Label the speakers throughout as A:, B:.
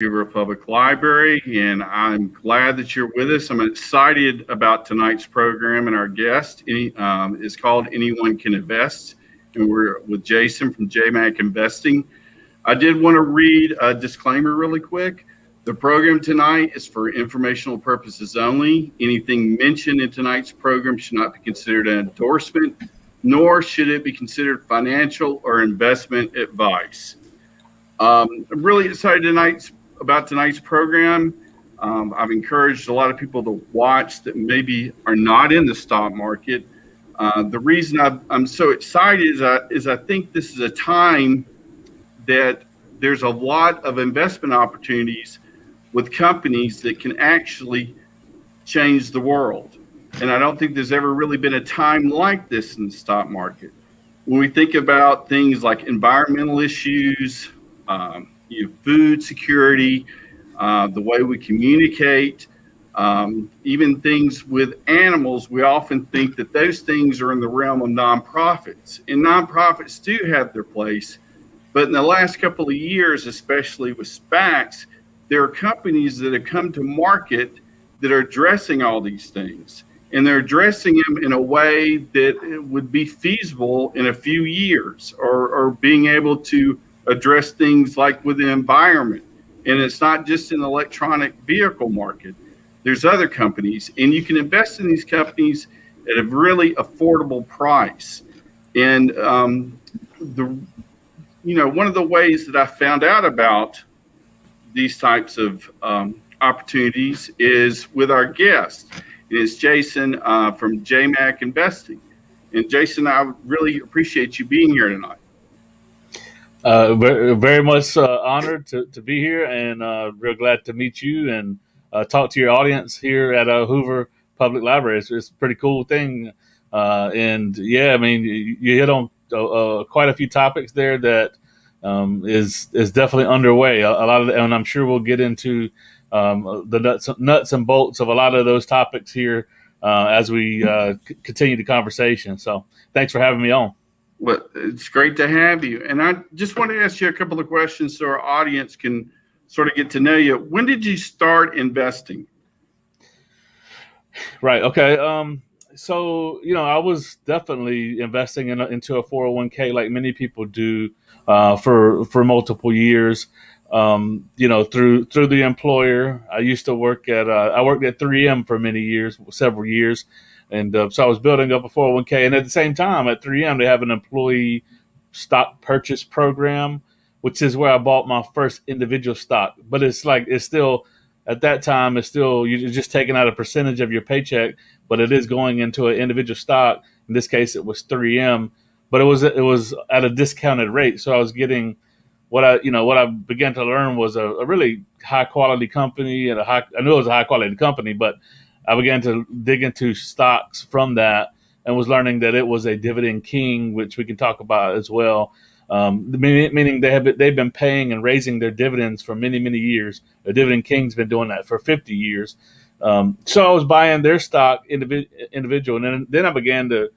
A: Vancouver Public Library, and I'm glad that you're with us. I'm excited about tonight's program, and our guest is called Anyone Can Invest, and we're with Jason from JMac Investing. I did want to read a disclaimer really quick. The program tonight is for informational purposes only. Anything mentioned in tonight's program should not be considered an endorsement, nor should it be considered financial or investment advice. I'm really excited about tonight's program. I've encouraged a lot of people to watch that maybe are not in the stock market. The reason I'm so excited is I think this is a time that there's a lot of investment opportunities with companies that can actually change the world. And I don't think there's ever really been a time like this in the stock market. When we think about things like environmental issues, food security, the way we communicate, even things with animals, we often think that those things are in the realm of nonprofits. And nonprofits do have their place. But in the last couple of years, especially with SPACs, there are companies that have come to market that are addressing all these things. And they're addressing them in a way that would be feasible in a few years, or being able to address things like with the environment. And it's not just in the electronic vehicle market. There's other companies, and you can invest in these companies at a really affordable price. And one of the ways that I found out about these types of opportunities is with our guest. It's Jason from JMac Investing. And Jason, I really appreciate you being here tonight.
B: Very, very much honored to be here, and real glad to meet you and talk to your audience here at Hoover Public Library. It's a pretty cool thing. And yeah, I mean, you hit on quite a few topics there that is definitely underway. A lot of, and I'm sure we'll get into the nuts and bolts of a lot of those topics here as we continue the conversation. So thanks for having me on.
A: Well, it's great to have you. And I just want to ask you a couple of questions so our audience can sort of get to know you. When did you start investing?
B: Right. Okay. So, I was definitely investing into a 401k like many people do for multiple years. Through the employer. I used to work I worked at 3M for many years, several years. And so I was building up a 401k. And at the same time, at 3M, they have an employee stock purchase program, which is where I bought my first individual stock. But it's still, at that time, you're just taking out a percentage of your paycheck, but it is going into an individual stock. In this case, it was 3M, but it was at a discounted rate. So I was getting what I began to learn was a really high quality company, and I knew it was a high quality company, but I began to dig into stocks from that and was learning that it was a dividend king, which we can talk about as well. Meaning they've been paying and raising their dividends for many, many years. The dividend king's been doing that for 50 years. So I was buying their stock individual, and then I began to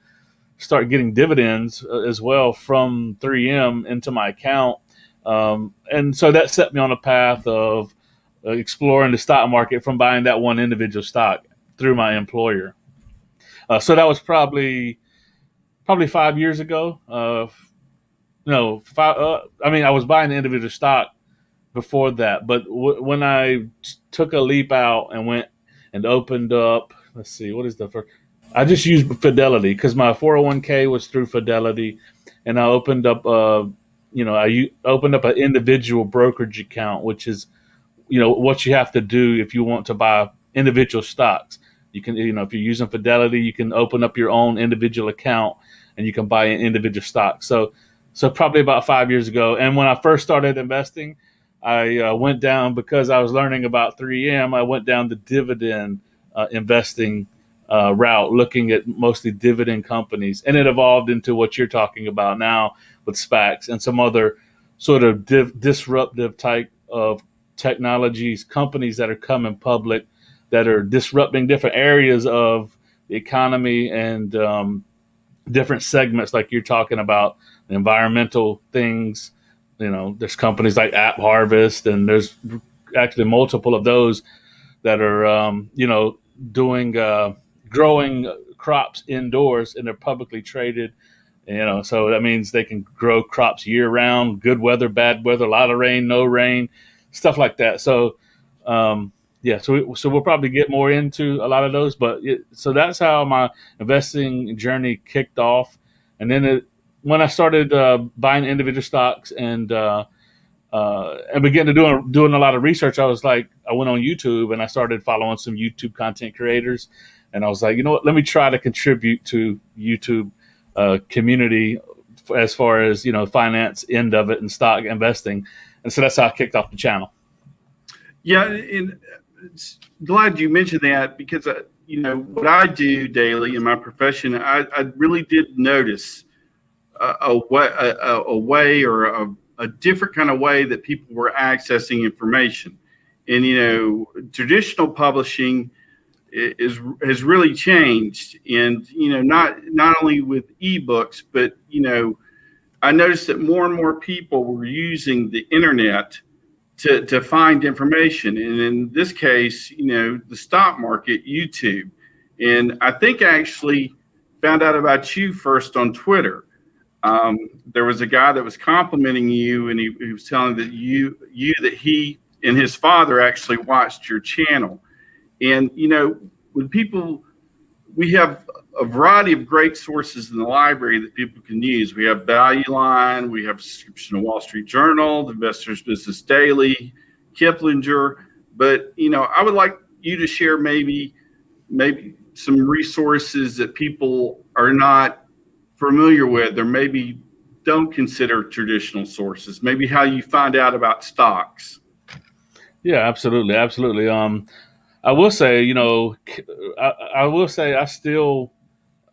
B: start getting dividends as well from 3M into my account. And so that set me on a path of exploring the stock market from buying that one individual stock through my employer. So that was probably 5 years ago. I was buying the individual stock before that, but when I took a leap out and went and opened up, let's see, what is the first? I just used Fidelity because my 401k was through Fidelity, and I opened up I opened up an individual brokerage account, which is, what you have to do if you want to buy individual stocks. You can, if you're using Fidelity, you can open up your own individual account and you can buy an individual stock. So probably about 5 years ago. And when I first started investing, I went down, because I was learning about 3M, I went down the dividend investing route, looking at mostly dividend companies. And it evolved into what you're talking about now with SPACs and some other sort of disruptive type of technologies, companies that are coming public that are disrupting different areas of the economy and different segments like you're talking about, environmental things. There's companies like App Harvest, and there's actually multiple of those that are, doing growing crops indoors, and they're publicly traded. So that means they can grow crops year round, good weather, bad weather, a lot of rain, no rain, stuff like that. So, so we'll probably get more into a lot of those. But so that's how my investing journey kicked off. And then when I started buying individual stocks and began to doing a lot of research, I went on YouTube and I started following some YouTube content creators, and I was like, you know what, let me try to contribute to YouTube community as far as finance end of it and stock investing, and so that's how I kicked off the channel.
A: Yeah, and glad you mentioned that, because what I do daily in my profession, I really did notice a way or a different kind of way that people were accessing information. And traditional publishing has really changed, and not only with ebooks, but I noticed that more and more people were using the internet to find information, and in this case, the stock market, YouTube. And I think I actually found out about you first on Twitter. There was a guy that was complimenting you, and he was telling that that he and his father actually watched your channel. And when we have a variety of great sources in the library that people can use. We have Value Line, we have a subscription to Wall Street Journal, the Investor's Business Daily, Kiplinger. But I would like you to share maybe some resources that people are not familiar with, or maybe don't consider traditional sources. Maybe how you find out about stocks.
B: Yeah, absolutely. I will say, I still,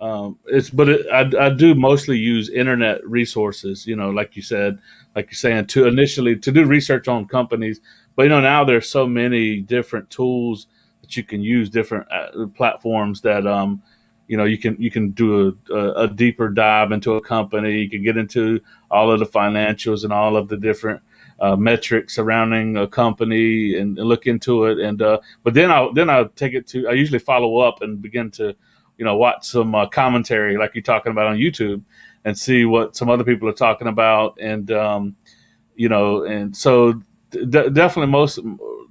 B: I do mostly use internet resources, like you're saying, to do research on companies. But, now there's so many different tools that you can use, different platforms that, you can do a deeper dive into a company. You can get into all of the financials and all of the different metrics surrounding a company and look into it. And but then I'll take it to. I usually follow up and begin to watch some commentary like you're talking about on YouTube, and see what some other people are talking about. And and so definitely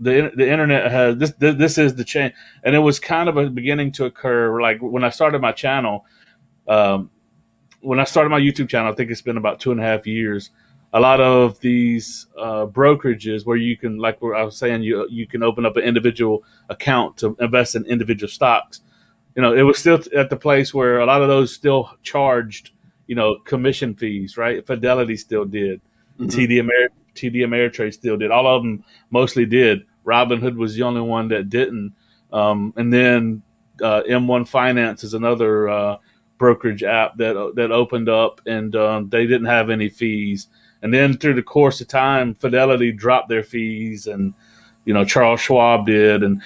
B: the internet has this is the change, and it was kind of beginning to occur like when I started my channel. When I started my YouTube channel, I think it's been about 2.5 years. A lot of these brokerages where you can, like where I was saying, you can open up an individual account to invest in individual stocks. It was still at the place where a lot of those still charged, commission fees, right? Fidelity still did. Mm-hmm. TD Ameritrade still did. All of them mostly did. Robinhood was the only one that didn't. And then M1 Finance is another brokerage app that opened up, and they didn't have any fees. And then through the course of time, Fidelity dropped their fees, and Charles Schwab did, and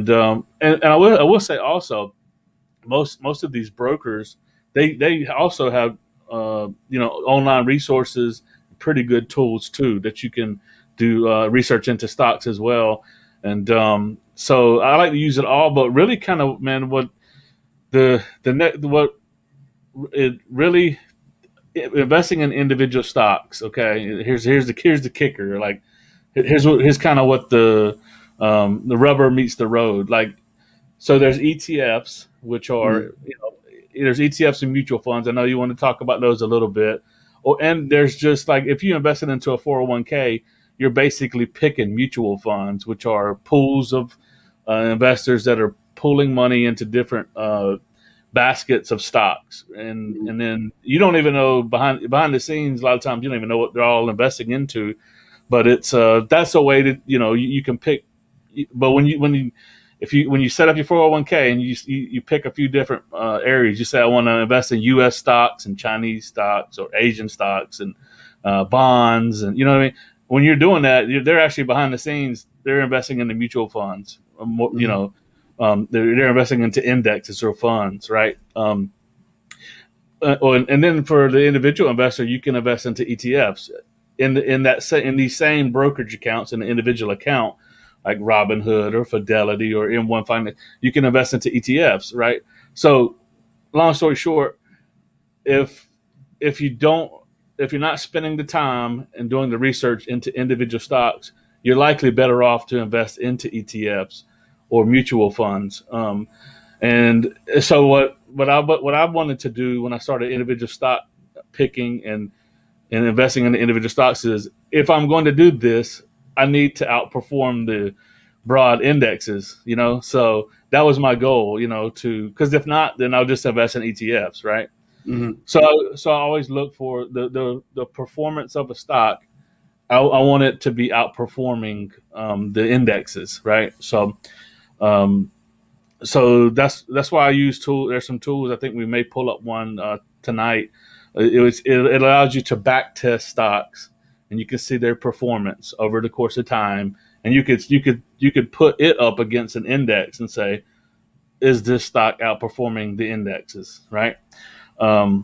B: I will say also, most of these brokers, they also have online resources, pretty good tools too, that you can do research into stocks as well. And so I like to use it all, but really kind of, man, what investing in individual stocks. Okay, here's the kicker. Like, here's kind of what the rubber meets the road. Like, so there's ETFs, which are there's ETFs and mutual funds. I know you want to talk about those a little bit. And there's just like, if you invested into a 401k, you're basically picking mutual funds, which are pools of investors that are pooling money into different baskets of stocks, and then you don't even know behind the scenes. A lot of times you don't even know what they're all investing into, but it's that's a way that you can pick. But when you set up your 401k and you pick a few different areas, you say I want to invest in U.S. stocks and Chinese stocks or Asian stocks and bonds, and what I mean. When you're doing that, they're actually behind the scenes. They're investing in the mutual funds. They're investing into indexes or funds, right? And then for the individual investor, you can invest into ETFs in these same brokerage accounts in the individual account. like Robinhood or Fidelity or M1 Finance. You can invest into ETFs, right? So, long story short, if if you don't if you're not spending the time and doing the research into individual stocks, you're likely better off to invest into ETFs or mutual funds. And so what I wanted to do when I started individual stock picking and investing in the individual stocks is, if I'm going to do this, I need to outperform the broad indexes, So that was my goal, because if not, then I'll just invest in ETFs, right?
A: Mhm.
B: So I always look for the performance of a stock. I want it to be outperforming the indexes, right? Um, so that's why I use tools. There's some tools. I think we may pull up one tonight. It allows you to back test stocks, and you can see their performance over the course of time. And you could put it up against an index and say, is this stock outperforming the indexes, right?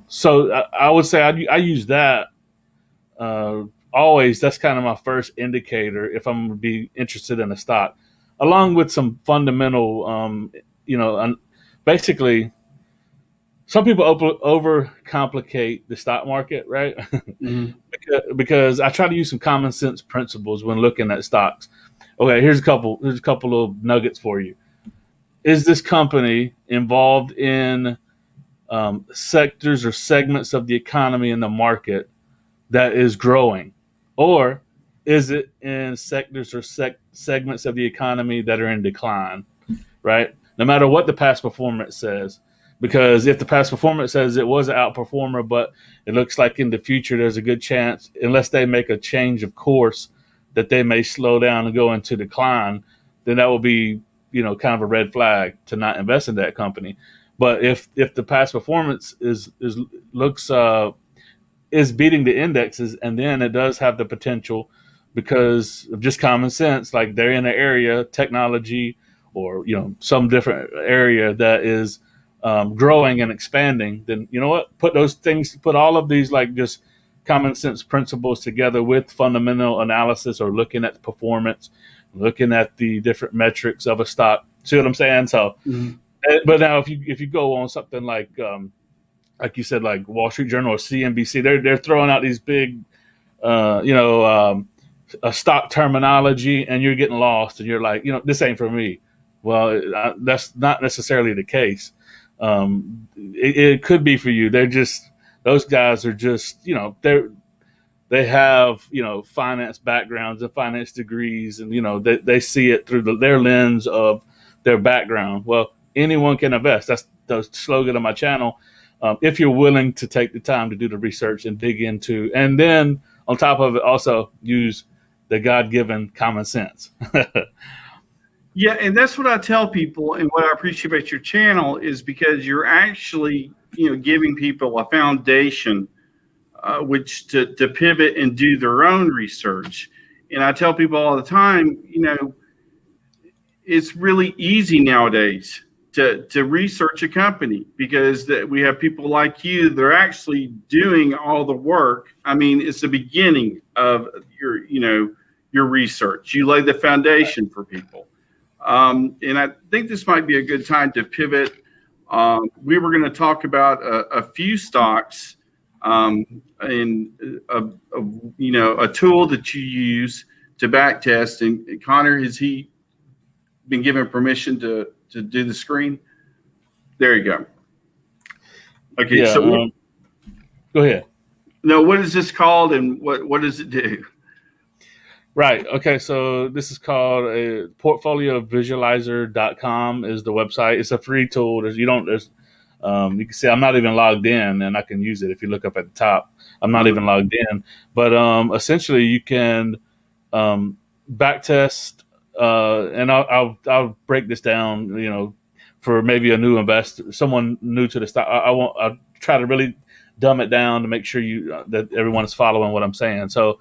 B: So I would say I use that always. That's kind of my first indicator if I'm going to be interested in a stock, along with some fundamental, basically, some people overcomplicate the stock market, right?
A: Mhm.
B: because I try to use some common sense principles when looking at stocks. Okay, here's a couple of nuggets for you. Is this company involved in sectors or segments of the economy in the market that is growing, or is it in sectors or segments of the economy that are in decline, right? No matter what the past performance says, because if the past performance says it was an outperformer, but it looks like in the future there's a good chance, unless they make a change of course, that they may slow down and go into decline, then that will be, kind of a red flag to not invest in that company. But if the past performance looks is beating the indexes, and then it does have the potential, because of just common sense, like they're in an area, technology, or some different area that is growing and expanding, then you know what? Put all of these, like, just common sense principles together with fundamental analysis, or looking at performance, looking at the different metrics of a stock. See what I'm saying? So,
A: Mhm.
B: but now if you go on something like you said, like Wall Street Journal or CNBC, they're throwing out these big, a stock terminology, and you're getting lost, and you're like, this ain't for me. Well, that's not necessarily the case. It could be for you. Those guys are just, they have, finance backgrounds and finance degrees, and they see it through their lens of their background. Well, anyone can invest. That's the slogan of my channel. If you're willing to take the time to do the research and dig into, and then on top of it, also use the God-given common sense.
A: Yeah, and that's what I tell people, and what I appreciate about your channel is because you're actually, giving people a foundation which to pivot and do their own research. And I tell people all the time, it's really easy nowadays to research a company, because we have people like you that are actually doing all the work. I mean, it's the beginning of your research. You lay the foundation for people. And I think this might be a good time to pivot. We were going to talk about a few stocks, and a tool that you use to back test. And Connor, has he been given permission to do the screen? There you go. Okay,
B: Yeah.
A: so
B: Go ahead.
A: no, what is this called, and what does it do?
B: Right. Okay. So this is called a portfoliovisualizer.com is the website. It's a free tool. You can see I'm not even logged in, and I can use it. If you look up at the top, I'm not even logged in, but essentially you can back test, and I'll break this down, for maybe a new investor, someone new to the stock. I'll try to really dumb it down to make sure that everyone is following what I'm saying. So,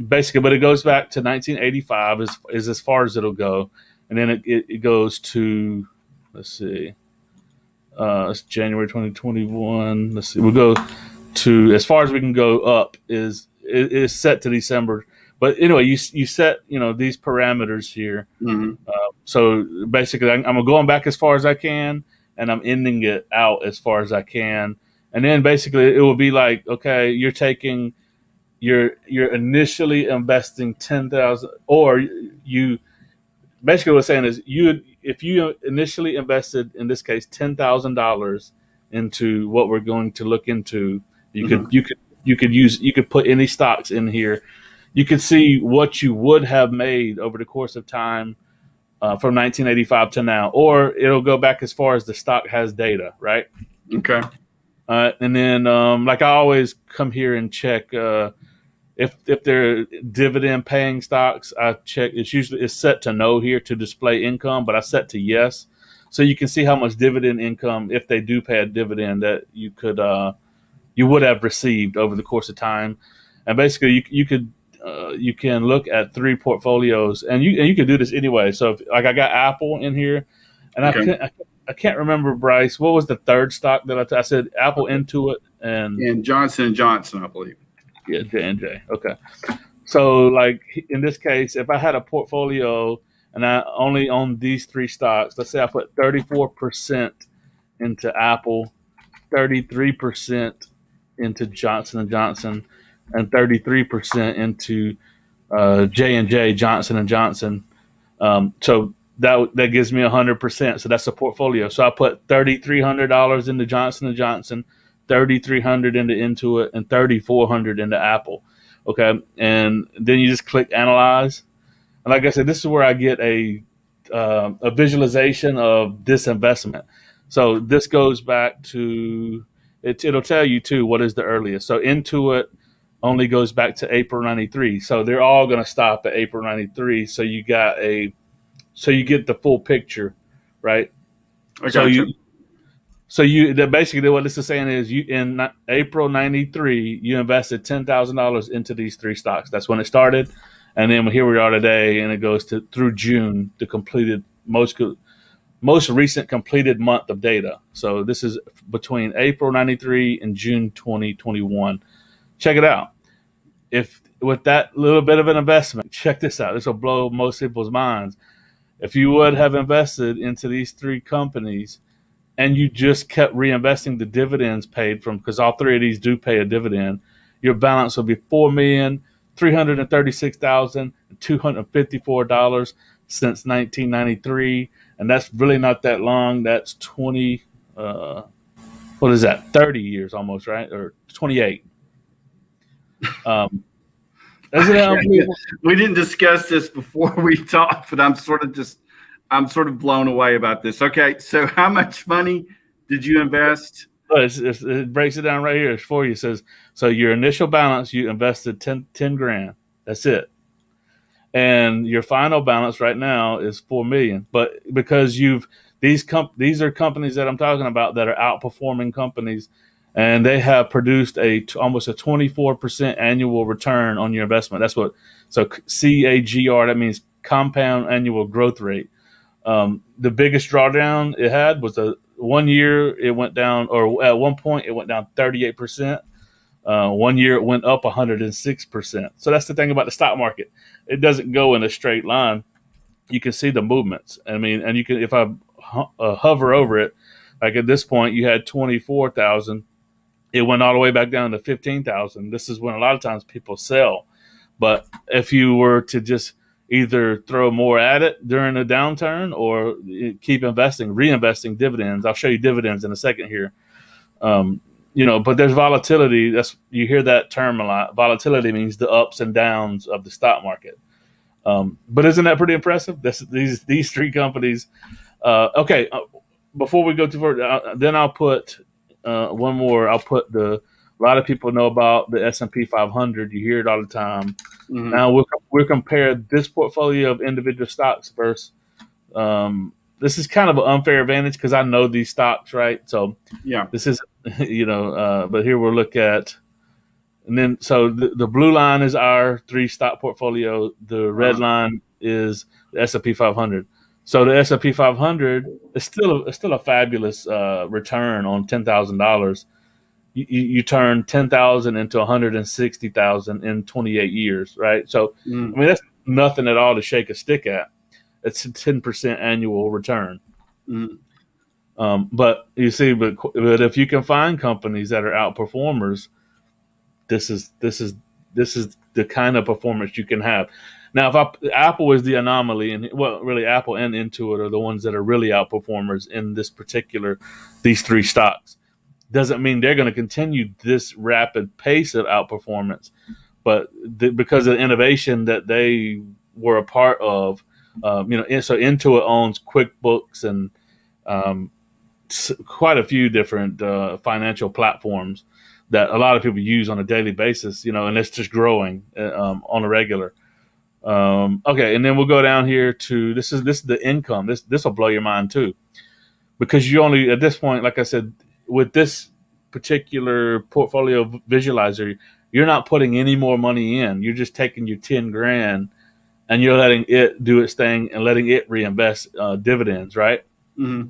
B: basically, but it goes back to 1985 is as far as it'll go, and then it goes to, let's see, it's January 2021. Let's see, we'll go to, as far as we can go up is set to December, But anyway, you set these parameters here.
A: Mm-hmm.
B: So basically, I'm going back as far as I can, and I'm ending it out as far as I can. And then basically, it will be like, okay, you're initially investing 10,000, or you basically what I'm saying is if you initially invested, in this case, $10,000 into what we're going to look into, you
A: Mm-hmm.
B: could put any stocks in here. You could see what you would have made over the course of time from 1985 to now, or it'll go back as far as the stock has data, right?
A: Okay.
B: And then, like I always come here and check if they're dividend paying stocks. I check. It's set to no here to display income, but I set to yes, so you can see how much dividend income, if they do pay a dividend, that you would have received over the course of time. And basically, you can look at 3 portfolios, and you can do this anyway. So, like I got Apple in here, and
A: Okay.
B: I can't remember, Bryce. What was the third stock that I said? Apple, Intuit,
A: And Johnson & Johnson, I believe.
B: yeah, J&J. Okay. So, like in this case, if I had a portfolio and I only own these 3 stocks, let's say I put 34% into Apple, 33% into Johnson & Johnson, and 33% into J&J, Johnson & Johnson. So that gives me 100%. So that's a portfolio. So I put $3,300 into Johnson & Johnson, $3,300 into Intuit, and $3,400 into Apple. Okay. And then you just click analyze. And like I said, this is where I get a visualization of this investment. So this goes back to it'll tell you too what is the earliest. So Intuit only goes back to April 93. So they're all going to stop at April 93. So you get the full picture, right?
A: I gotcha.
B: Basically what this is saying is in April 93, you invested $10,000 into these 3 stocks. That's when it started. And then here we are today, and it goes through June, the completed most recent completed month of data. So this is between April 93 and June 2021. Check it out. If with that little bit of an investment, check this out. This will blow most people's minds. If you would have invested into these 3 companies and you just kept reinvesting the dividends paid from, because all 3 of these do pay a dividend, your balance will be $4,336,254 since 1993. And that's really not that long. That's 20, what is that? 30 years almost, right? Or 28. Isn't that unbelievable?
A: We didn't discuss this before we talked, but I'm sort of blown away about this. Okay, so how much money did you invest?
B: It breaks it down right here for you. It says, so your initial balance, you invested 10 grand. That's it. And your final balance right now is 4 million. But because these are companies that I'm talking about that are outperforming companies, and they have produced almost a 24% annual return on your investment. So CAGR, that means compound annual growth rate. The biggest drawdown it had was 1 year it went down, or at one point it went down 38%. 1 year it went up 106%. So that's the thing about the stock market. It doesn't go in a straight line. You can see the movements. I mean, and you can, if I hover over it, like at this point you had 24,000. It went all the way back down to 15,000. This is when a lot of times people sell. But if you were to just either throw more at it during a downturn or keep reinvesting dividends. I'll show you dividends in a second here. But there's volatility. You hear that term a lot. Volatility means the ups and downs of the stock market. But isn't that pretty impressive? These 3 companies. Okay, before we go too far, then I'll put one more. A lot of people know about the S&P 500. You hear it all the time. Mm-hmm. Now we'll compare this portfolio of individual stocks versus. This is kind of an unfair advantage because I know these stocks, right? So
A: yeah,
B: this is, but here we'll look at, and then so the blue line is our 3 stock portfolio. The red line is the S&P 500. So the S&P 500 is still a fabulous return on $10,000. you turn 10,000 into 160,000 in 28 years, right? So, I mean, that's nothing at all to shake a stick at. It's a 10% annual return.
A: Mm.
B: But you see, but if you can find companies that are outperformers, this is the kind of performance you can have. Now, if Apple is the anomaly, and well, really Apple and Intuit are the ones that are really outperformers in these three stocks. Doesn't mean they're going to continue this rapid pace of outperformance, but because of the innovation that they were a part of, so Intuit owns QuickBooks and quite a few different financial platforms that a lot of people use on a daily basis, and it's just growing on a regular. Okay, and then we'll go down here to this is the income. This will blow your mind too, because you only at this point, like I said, with this particular portfolio visualizer, you're not putting any more money in. You're just taking your 10 grand and you're letting it do its thing and letting it reinvest dividends, right?
A: Mm-hmm.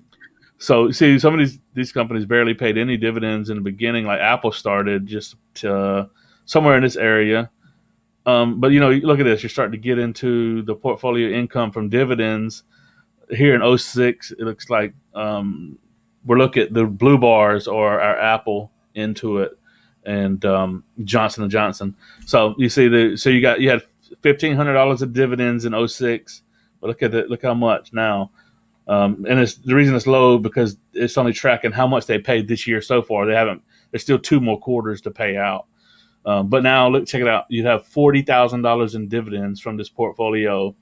B: So see, some of these companies barely paid any dividends in the beginning. Like Apple started just somewhere in this area. But you look at this. You're starting to get into the portfolio income from dividends. Here in 06, it looks like we're looking at the blue bars or our Apple, Intuit, and Johnson & Johnson. So you see you had $1,500 of dividends in 06, but look how much now. And the reason it's low because it's only tracking how much they paid this year so far. There's still 2 more quarters to pay out. But now check it out. You have $40,000 in dividends from this portfolio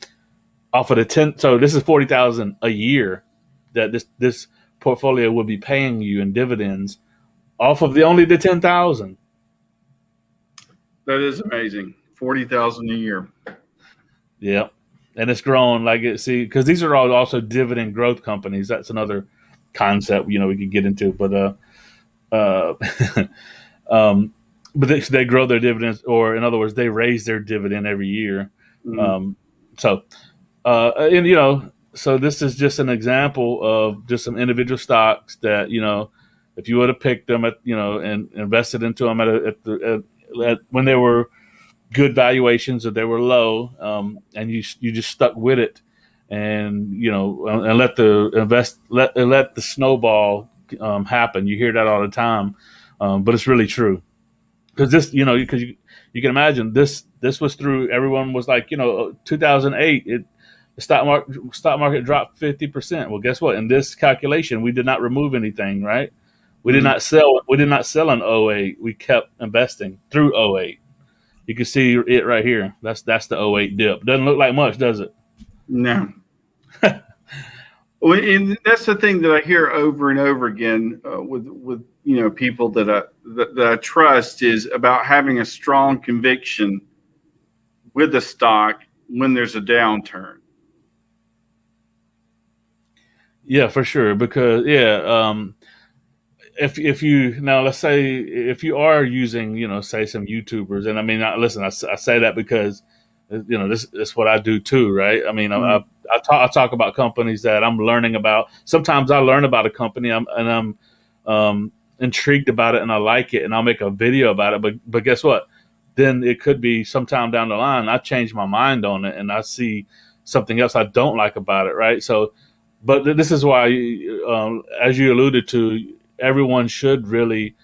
B: off of the 10. So this is $40,000 a year that this portfolio would be paying you in dividends off of only the 10,000.
A: That is amazing. 40,000 a year.
B: Yeah. And it's grown because these are all also dividend growth companies. That's another concept, we could get into, but, but they grow their dividends, or in other words, they raise their dividend every year.
A: Mm-hmm.
B: So this is just an example of just some individual stocks that, if you would have picked them and invested into them at when they were good valuations or they were low, and you just stuck with it, and and let the snowball happen. You hear that all the time, but it's really true, because because you can imagine this was through, everyone was like 2008 the stock market dropped 50%. Well, guess what? In this calculation, we did not remove anything, right? We did not sell. We did not sell in 08. We kept investing through 08. You can see it right here. That's the 08 dip. Doesn't look like much, does it?
A: No. Well, and that's the thing that I hear over and over again with people that I trust, is about having a strong conviction with the stock when there's a downturn.
B: Yeah, for sure. Because if you now, let's say if you are using say some YouTubers, and I mean, listen, I say that because this is what I do too, right? I mean, I talk about companies that I'm learning about. Sometimes I learn about a company and I'm intrigued about it and I like it, and I'll make a video about it. But guess what? Then it could be sometime down the line I change my mind on it and I see something else I don't like about it, right? So, but this is why, as you alluded to, everyone should really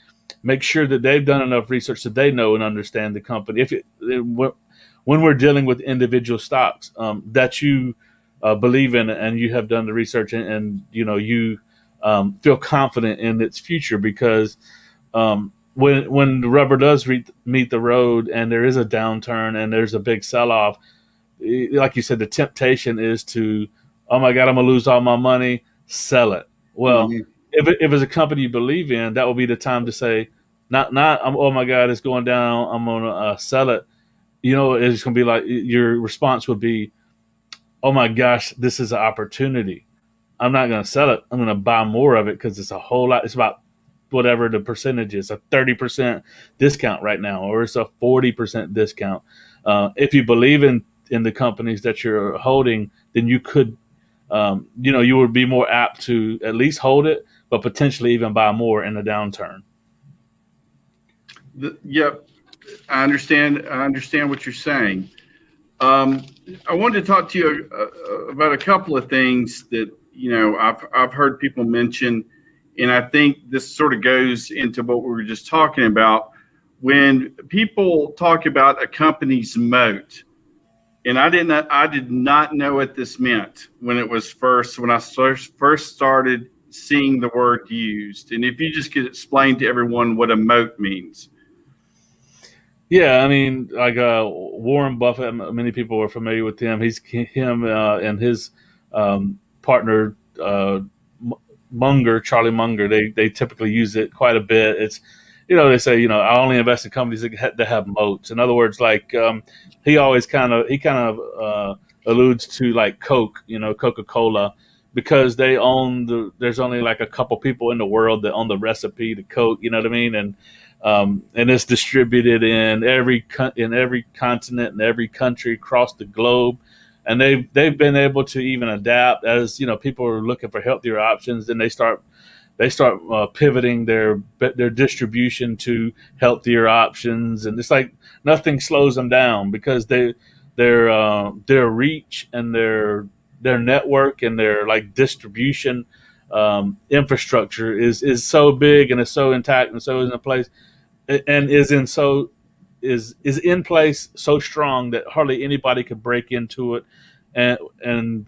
B: make sure that they've done enough research that they know and understand the company. When we're dealing with individual stocks that you believe in and you have done the research and you feel confident in its future, because when the rubber does meet the road and there is a downturn and there's a big sell-off, like you said, the temptation is to, oh my God, I'm gonna lose all my money, sell it. Well, if it's a company you believe in, that will be the time to say, not oh my God, it's going down, I'm gonna sell it. It's gonna be like, your response would be, oh my gosh, this is an opportunity. I'm not gonna sell it. I'm gonna buy more of it because it's a whole lot. It's about whatever the percentage is, a 30% discount right now, or it's a 40% discount. If you believe in the companies that you're holding, then you could, you would be more apt to at least hold it, but potentially even buy more in a downturn.
A: Yep, I understand. I understand what you're saying. Um, I wanted to talk to you about a couple of things that I've heard people mention, and I think this sort of goes into what we were just talking about. When people talk about a company's moat, and I did not know what this meant when I first started seeing the word used. And if you just could explain to everyone what a moat means.
B: Yeah, I mean, like Warren Buffett. Many people are familiar with him. And his partner Charlie Munger. They typically use it quite a bit. It's they say I only invest in companies that have moats. In other words, like he kind of alludes to like Coke, Coca-Cola, because there's only like a couple people in the world that own the recipe to Coke. You know what I mean? And it's distributed in every continent and every country across the globe, and they've been able to even adapt as people are looking for healthier options, and they start pivoting their distribution to healthier options, and it's like nothing slows them down because their reach and their network and their like distribution infrastructure is so big and is so intact and so is in place and is in place so strong that hardly anybody could break into it and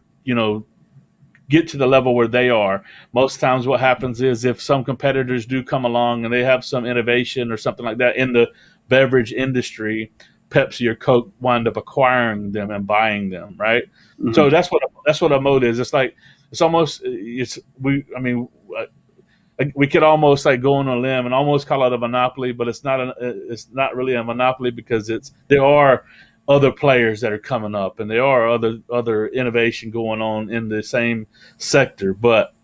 B: get to the level where they are. Most times what happens is if some competitors do come along and they have some innovation or something like that in the beverage industry, Pepsi or Coke wind up acquiring them and buying them, right? Mm-hmm. So that's what a moat is. It's like we could almost like go on a limb and almost call it a monopoly, but it's not really a monopoly because there are other players that are coming up and there are other innovation going on in the same sector. But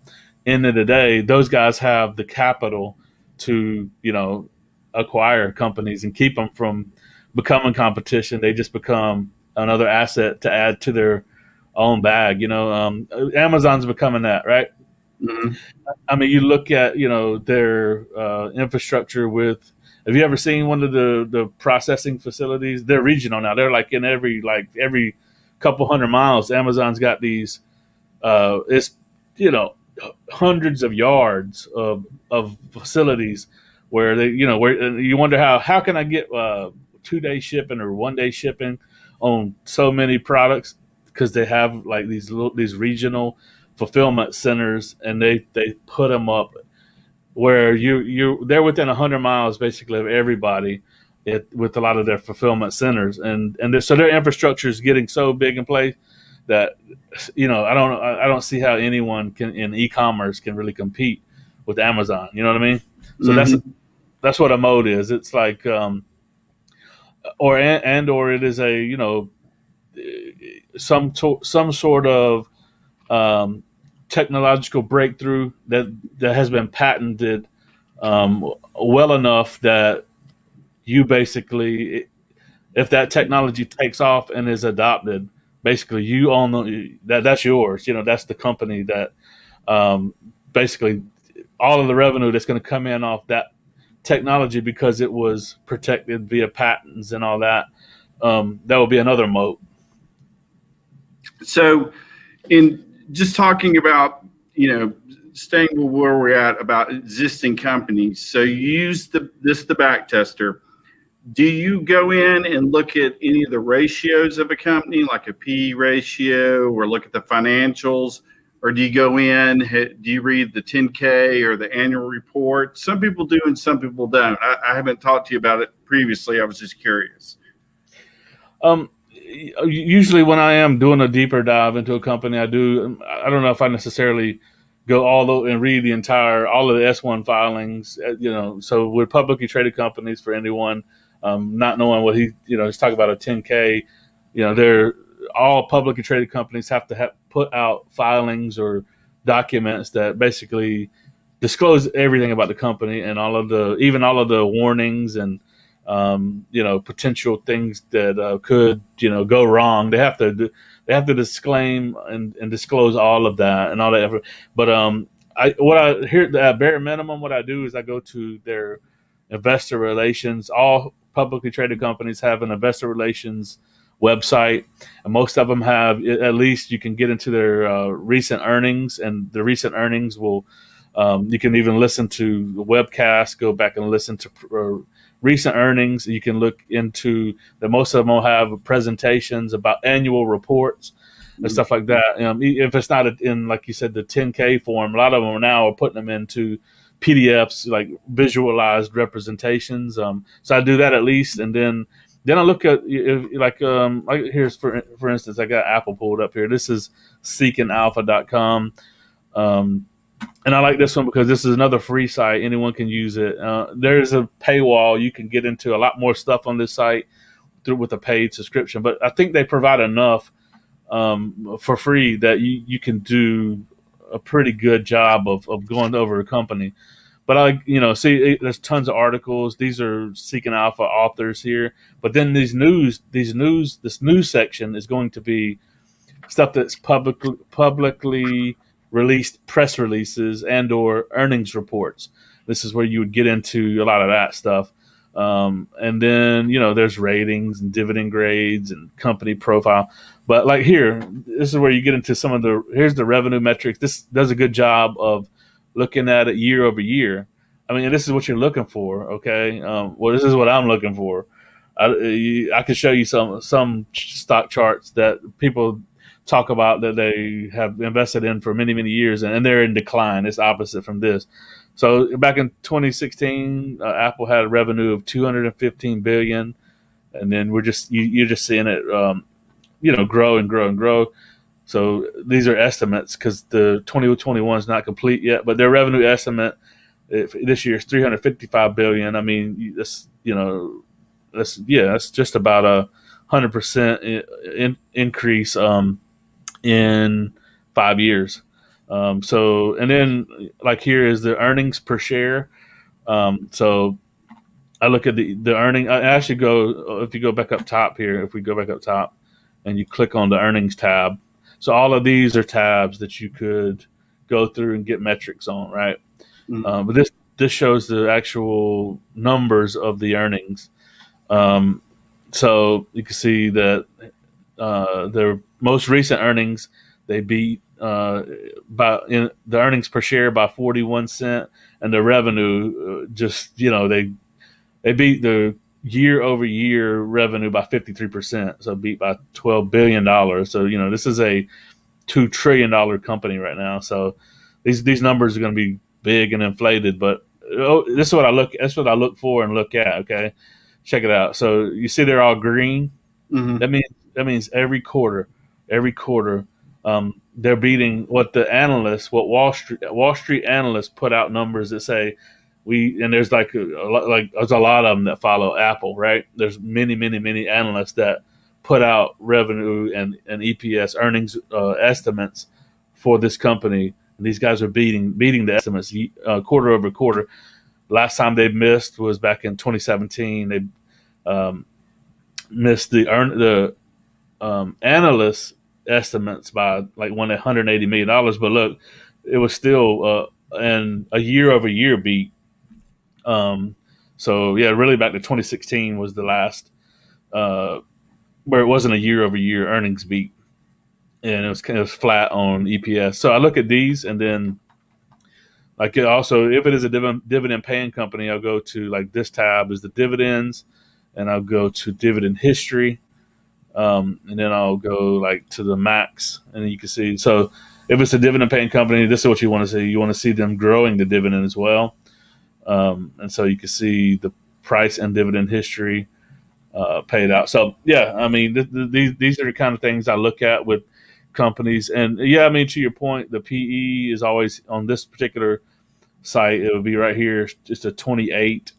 B: end of the day, those guys have the capital to acquire companies and keep them from becoming competition. They just become another asset to add to their own bag. Amazon's becoming that, right? Mm-hmm. I mean, you look at their infrastructure with. Have you ever seen one of the processing facilities? They're regional now. They're like in every couple hundred miles. Amazon's got these. It's hundreds of yards of facilities where where you wonder how can I get 2-day shipping or 1-day shipping on so many products, because they have like these regional fulfillment centers, and they put them up where they're within 100 miles basically of everybody with a lot of their fulfillment centers, and so their infrastructure is getting so big in place that I don't see how anyone in e-commerce can really compete with Amazon. You know what I mean? So mm-hmm. that's what a moat is. It's like or it is a some sort of technological breakthrough that has been patented well enough that you basically, if that technology takes off and is adopted, basically you own that's yours. That's the company that basically all of the revenue that's going to come in off that technology, because it was protected via patents and all that. That will be another moat.
A: So, in just talking about, staying where we're at about existing companies. So you use the back tester. Do you go in and look at any of the ratios of a company, like a P ratio, or look at the financials, or do you go in, do you read the 10K or the annual report? Some people do and some people don't. I haven't talked to you about it previously. I was just curious.
B: Usually when I am doing a deeper dive into a company, I don't know if I necessarily go and read all of the S1 filings, so with publicly traded companies, for anyone not knowing what he's talking about a 10K, they're all publicly traded companies have to put out filings or documents that basically disclose everything about the company and all of the warnings and potential things that could go wrong. They have to disclaim and disclose all of that and all that effort. But at bare minimum, what I do is I go to their investor relations. All publicly traded companies have an investor relations website, and most of them have, at least you can get into their recent earnings, and the recent earnings will, you can even listen to the webcast, go back and listen to recent earnings. You can look into that. Most of them will have presentations about annual reports and stuff like that. If it's not in, like you said, the 10K form, a lot of them now are putting them into PDFs, like visualized representations. So I do that at least, and then I look at, like here's for instance, I got Apple pulled up here. This is seekingalpha.com. And I like this one because this is another free site. Anyone can use it. There's a paywall. You can get into a lot more stuff on this site with a paid subscription. But I think they provide enough for free that you can do a pretty good job of going over a company. But there's tons of articles. These are Seeking Alpha authors here. But then this news section is going to be stuff that's publicly released press releases and or earnings reports. This is where you would get into a lot of that stuff. And then, there's ratings and dividend grades and company profile. But like here, this is where you get into here's the revenue metrics. This does a good job of looking at it year over year. I mean, this is what you're looking for. Okay. Well, this is what I'm looking for. I could show you some stock charts that people talk about that they have invested in for many, many years, and they're in decline. It's opposite from this. So back in 2016, Apple had a revenue of $215 billion, and then you're just seeing it, grow and grow and grow. So these are estimates because the 2021 is not complete yet, but their revenue estimate this year is $355 billion. I mean, that's just about a 100% increase in 5 years. And then like here is the earnings per share. So I look at the earning. I actually if you go back up top here, if we go back up top and you click on the earnings tab. So all of these are tabs that you could go through and get metrics on, right? Mm-hmm. But this shows the actual numbers of the earnings. So you can see that their most recent earnings, they beat the earnings per share by 41 cents, and the revenue they beat the year over year revenue by 53%, so beat by $12 billion. So this is a $2 trillion company right now. So these numbers are going to be big and inflated, but this is what I look for and look at. Okay, check it out. So you see they're all green. Mm-hmm. That means every quarter, they're beating what Wall Street analysts put out numbers that say there's there's a lot of them that follow Apple, right? There's many, many, many analysts that put out revenue and EPS earnings estimates for this company. And these guys are beating the estimates quarter over quarter. Last time they missed was back in 2017. They missed the analyst estimates by like $180 million. But look, it was still a year over year beat. So yeah, really back to 2016 was the last where it wasn't a year over year earnings beat, and it was kind of flat on EPS. So I look at these, and then like also if it is a dividend paying company, I'll go to like this tab is the dividends, and I'll go to dividend history. And then I'll go like to the max, and then you can see. So if it's a dividend paying company, this is what you want to see. You want to see them growing the dividend as well. And so you can see the price and dividend history paid out. So yeah, I mean, these are the kind of things I look at with companies. And yeah, I mean, to your point, the PE is always on this particular site. It would be right here, just a 28.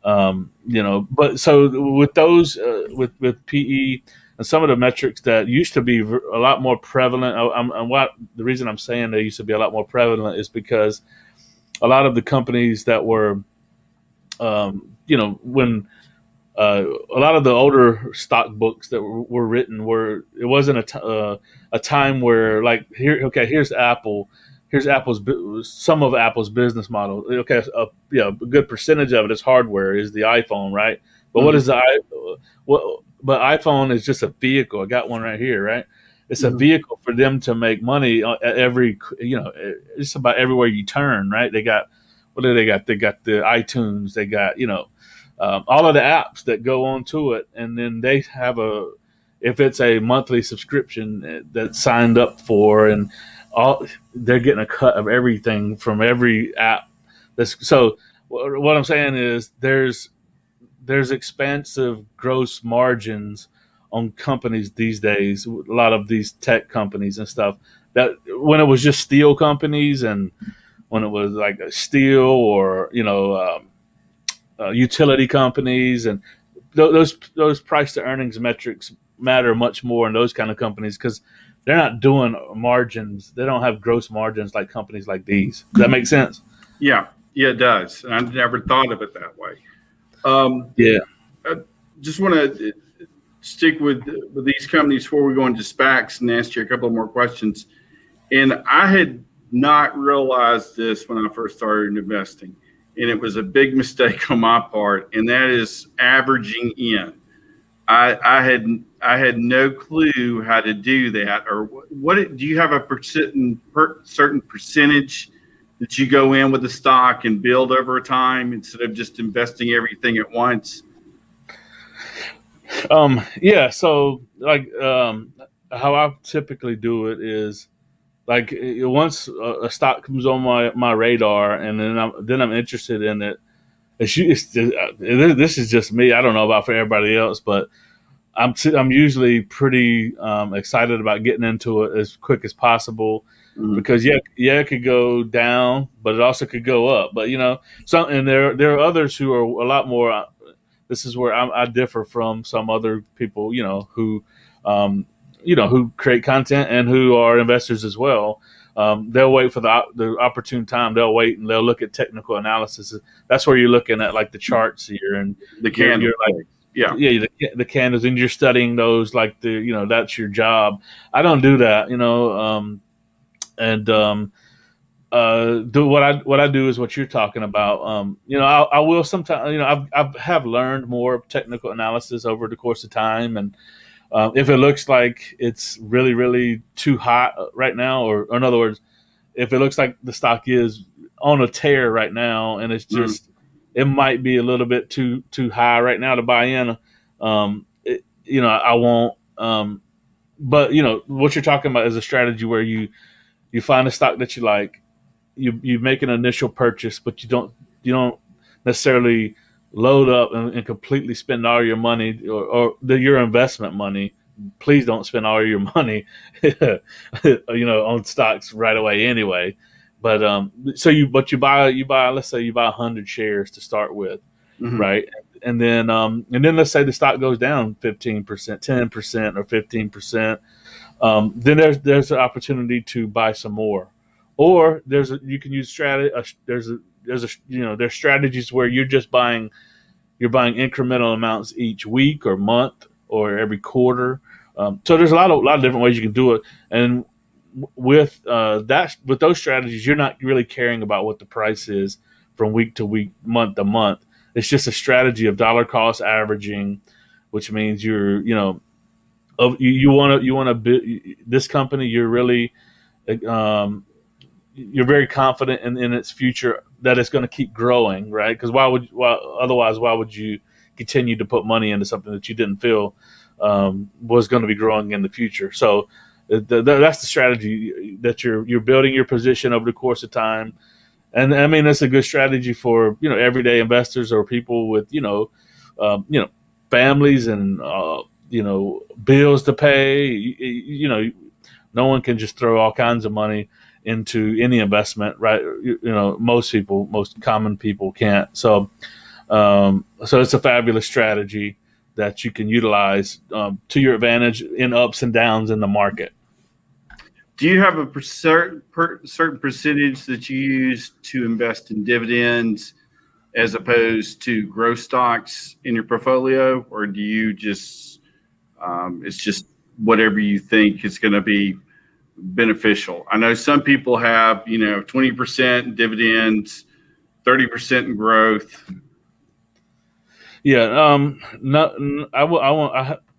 B: But so with those, with PE and some of the metrics that used to be a lot more prevalent, the reason I'm saying they used to be a lot more prevalent is because a lot of the companies that were, when a lot of the older stock books that were written it wasn't a time where like here's Apple, some of Apple's business model. Okay, a good percentage of it is hardware, is the iPhone, right? But what
A: Mhm.
B: is But iPhone is just a vehicle. I got one right here, right? It's a
A: Mhm.
B: vehicle for them to make money at just about everywhere you turn, right? They got, what do they got? They got the iTunes. They got, all of the apps that go onto it, and then they have if it's a monthly subscription that's signed up for, and all, they're getting a cut of everything from every app. So what I'm saying is there's expansive gross margins on companies these days. A lot of these tech companies and stuff, that when it was just steel companies, and when it was like a steel, or utility companies, and those price to earnings metrics matter much more in those kind of companies, because they're not doing margins. They don't have gross margins like companies like these. Does that make sense?
A: Yeah, yeah, it does. And I never thought of it that way. Um,
B: Yeah.
A: I just want to stick with these companies before we go into SPACs and ask you a couple more questions. And I had not realized this when I first started investing, and it was a big mistake on my part, and that is averaging in. I had no clue how to do that, or what do you have a certain percentage that you go in with the stock and build over time instead of just investing everything at once?
B: Yeah. So, how I typically do it is, like, once a stock comes on my radar, and then I'm interested in it. This is just me. I don't know about for everybody else, but I'm usually pretty excited about getting into it as quick as possible,
A: Mhm.
B: because it could go down, but it also could go up. But and there are others who are a lot more. This is where I differ from some other people, um, who create content and who are investors as well. They'll wait for the opportune time. They'll wait and they'll look at technical analysis. That's where you're looking at, like, the charts here, and
A: The
B: you're
A: candle.
B: like,
A: Yeah.
B: yeah, the candles, and you're studying those, like, that's your job. I don't do that, and do what I do is what you're talking about. I will sometimes, I've have learned more technical analysis over the course of time, and if it looks like it's really, really too hot right now, or in other words, if it looks like the stock is on a tear right now, and
A: Mhm.
B: it might be a little bit too high right now to buy in. I won't. But what you're talking about is a strategy where you find a stock that you like, you make an initial purchase, but you don't necessarily load up and completely spend all your money, or your investment money. Please don't spend all your money, on stocks right away anyway. But you buy, let's say you buy 100 shares to start with,
A: Mhm.
B: right? And then let's say the stock goes down 15%, 10%, or 15%. Then there's an opportunity to buy some more, or you can use strategy. There's strategies where you're buying incremental amounts each week or month or every quarter. So there's a lot of different ways you can do it, and with those strategies, you're not really caring about what the price is from week to week, month to month. It's just a strategy of dollar cost averaging, which means you want to this company. Um, you're very confident in its future, that it's going to keep growing, right? Because why would you continue to put money into something that you didn't feel was going to be growing in the future? So that's the strategy, that you're building your position over the course of time. And I mean, that's a good strategy for everyday investors, or people with um, you know families, and bills to pay. No one can just throw all kinds of money into any investment, right? Most common people can't. So it's a fabulous strategy that you can utilize to your advantage in ups and downs in the market.
A: Do you have a certain percentage that you use to invest in dividends as opposed to growth stocks in your portfolio, or do you just it's just whatever you think is going to be beneficial? I know some people have, 20% dividends, 30% in growth.
B: Yeah. No,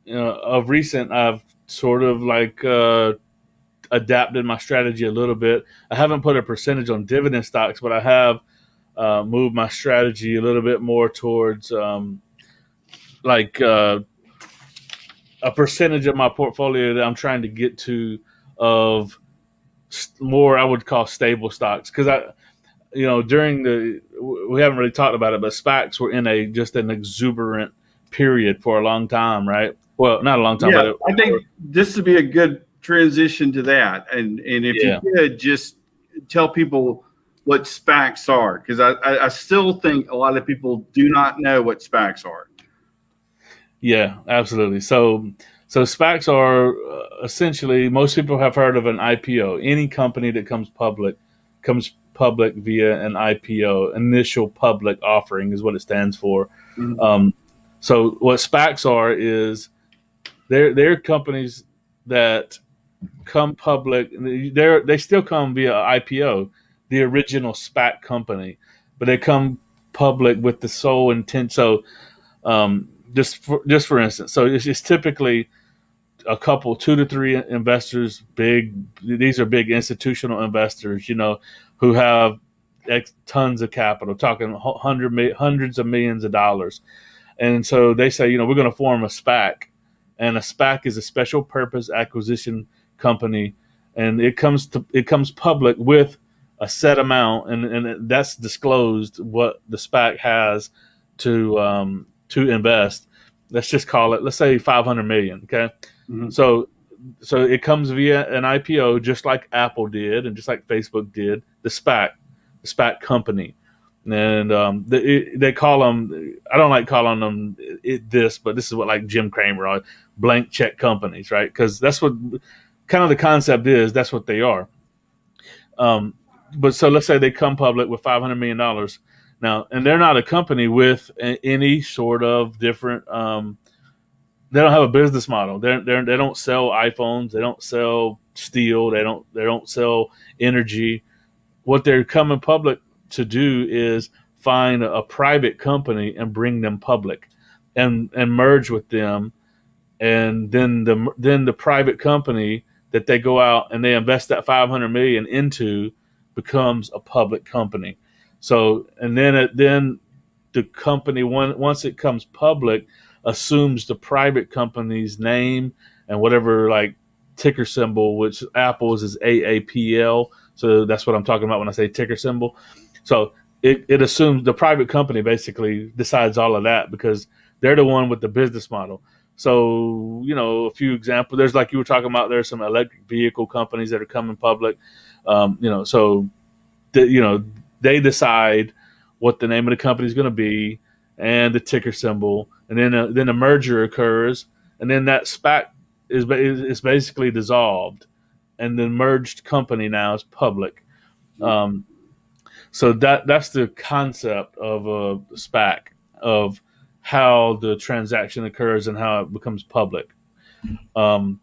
B: of recent, I've sort of like adapted my strategy a little bit. I haven't put a percentage on dividend stocks, but I have moved my strategy a little bit more towards like a percentage of my portfolio that I'm trying to get to of more I would call stable stocks, because during we haven't really talked about it, but SPACs were in an exuberant period for a long time, right? Well, not a long time,
A: Yeah,
B: but
A: I think this would be a good transition to that. And if you could just tell people what SPACs are, because I still think a lot of people do not know what SPACs are.
B: Yeah, absolutely. So SPACs are essentially, most people have heard of an IPO. Any company that comes public via an IPO, initial public offering is what it stands for.
A: Mm-hmm.
B: So what SPACs are is they're companies that come public. They still come via IPO, the original SPAC company, but they come public with the sole intent. So just for instance, so it's typically a couple, 2 to 3 investors. These are big institutional investors, who have tons of capital, talking hundreds of millions of dollars. And so they say, we're going to form a SPAC, and a SPAC is a special purpose acquisition company, and it comes public with a set amount, and that's disclosed what the SPAC has to invest. Let's just call it, let's say 500 million. Okay.
A: Mm-hmm.
B: So it comes via an IPO, just like Apple did, and just like Facebook did, the SPAC company. And they call them, I don't like calling them this, but this is what like Jim Cramer are, blank check companies, right? Because that's what kind of the concept is. That's what they are. But so let's say they come public with $500 million now, and they're not a company with any sort of different. They don't have a business model. They don't sell iPhones. They don't sell steel. They don't sell energy. What they're coming public to do is find a private company and bring them public, and merge with them, and then the private company that they go out and they invest that 500 million into becomes a public company. So and then the company, once it comes public, assumes the private company's name and whatever like ticker symbol, which Apple's is AAPL. So that's what I'm talking about when I say ticker symbol. So it assumes the private company basically decides all of that, because they're the one with the business model. So, a few examples, there's like you were talking about, there's some electric vehicle companies that are coming public. So they decide what the name of the company is going to be and the ticker symbol, and then a merger occurs, and then that SPAC is basically dissolved, and the merged company now is public. So that's the concept of a SPAC, of how the transaction occurs and how it becomes public. And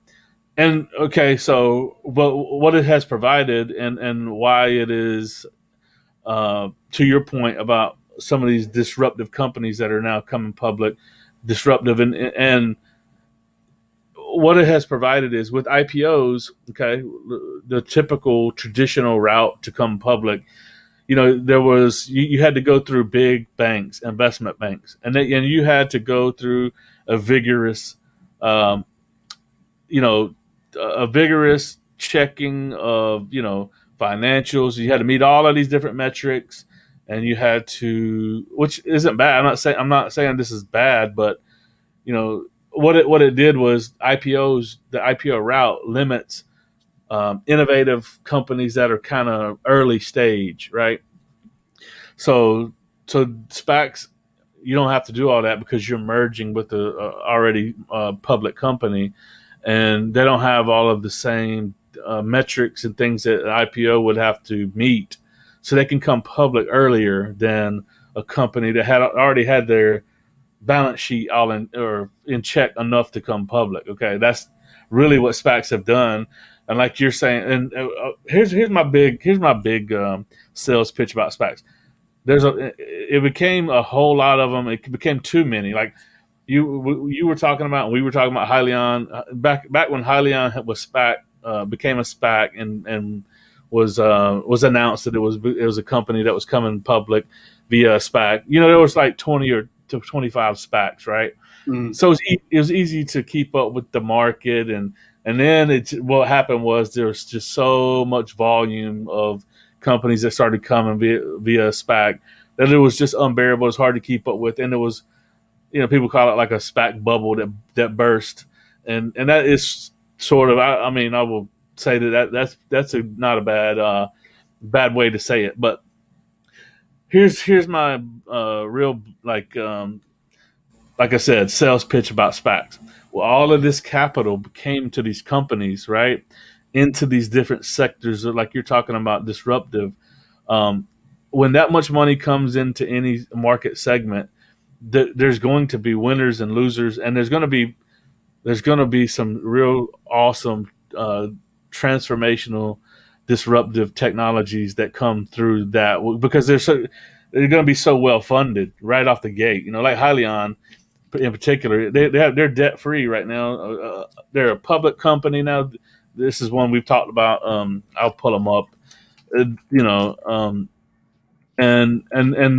B: okay, so what it has provided, and why it is, to your point about some of these disruptive companies that are now coming public, disruptive, and what it has provided is with IPOs, okay, the typical traditional route to come public, there was, you had to go through big banks, investment banks, and you had to go through a vigorous, a vigorous checking of, financials. You had to meet all of these different metrics, and you had to, which isn't bad. I'm not saying this is bad, but what it did was IPOs, the IPO route limits innovative companies that are kind of early stage, right? So SPACs, you don't have to do all that because you're merging with the already public company, and they don't have all of the same metrics and things that an IPO would have to meet. So they can come public earlier than a company that had already had their balance sheet all in check enough to come public. Okay, that's really what SPACs have done. And like you're saying, and here's my big sales pitch about SPACs. It became a whole lot of them. It became too many. Like you were talking about, and we were talking about Hyliion back when Hyliion was became a SPAC and was announced that it was a company that was coming public via a SPAC. There was like 20 or to 25 SPACs, right?
A: Mm.
B: So it was easy to keep up with the market, and then what happened was there was just so much volume of companies that started coming via SPAC that it was just unbearable. It's hard to keep up with, and it was, people call it like a SPAC bubble that burst, and that is sort of, I mean, I will say that's not a bad way to say it, but here's my real like I said, sales pitch about SPACs. Well, all of this capital came to these companies, right, into these different sectors, like you're talking about, disruptive. When that much money comes into any market segment, there's going to be winners and losers, and there's going to be some real awesome transformational, disruptive technologies that come through that, because they're going to be so well funded right off the gate. Like Hyliion in particular, they're debt free right now. They're a public company now. This is one we've talked about. I'll pull them up. And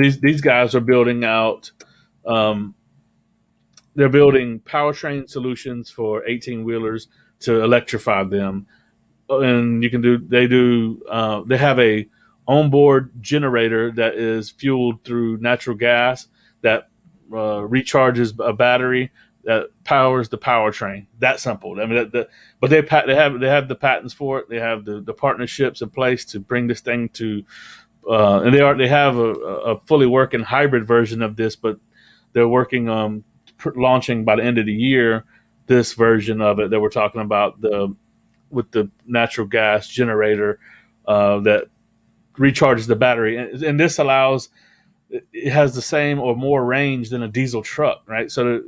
B: these guys are building out. They're building powertrain solutions for 18 wheelers to electrify them, and they have a onboard generator that is fueled through natural gas that recharges a battery that powers the powertrain. That simple. I mean, but they have the patents for it. They have the partnerships in place to bring this thing to, and they have a fully working hybrid version of this, but they're working on launching by the end of the year this version of it that we're talking about, with the natural gas generator that recharges the battery, and this allows. It has the same or more range than a diesel truck, right? So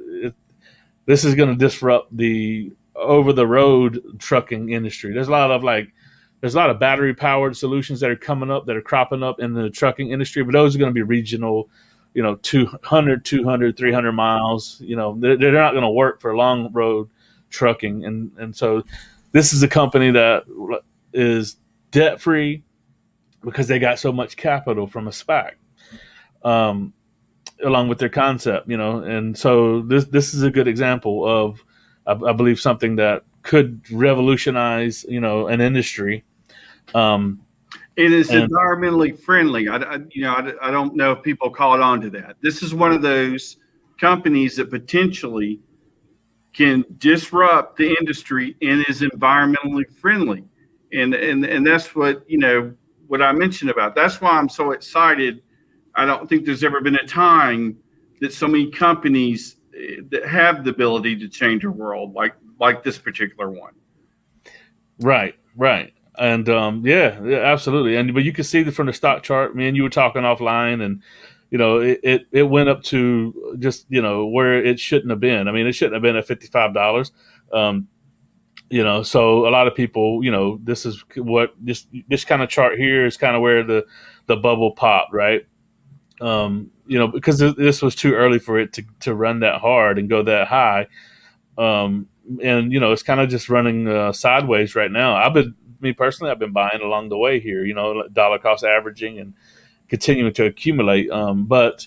B: this is going to disrupt the over-the-road trucking industry. There's a lot of battery-powered solutions that are cropping up in the trucking industry, but those are going to be regional, 200, 300 miles. They're not going to work for long road trucking, and so this is a company that is debt-free because they got so much capital from a SPAC. Along with their concept, and so this is a good example of, I believe, something that could revolutionize, an industry.
A: It is environmentally friendly. I don't know if people caught on to that. This is one of those companies that potentially can disrupt the industry and is environmentally friendly, and that's what I mentioned about. That's why I'm so excited. I don't think there's ever been a time that so many companies that have the ability to change a world like this particular one.
B: Right. And yeah, absolutely. But you can see from the stock chart, man, you were talking offline, and it went up to just where it shouldn't have been. I mean, it shouldn't have been at $55. So a lot of people, this is what this kind of chart here is kind of where the bubble popped, right? Because this was too early for it to run that hard and go that high. And it's kind of just running sideways right now. I've been buying along the way here, dollar cost averaging and continuing to accumulate. But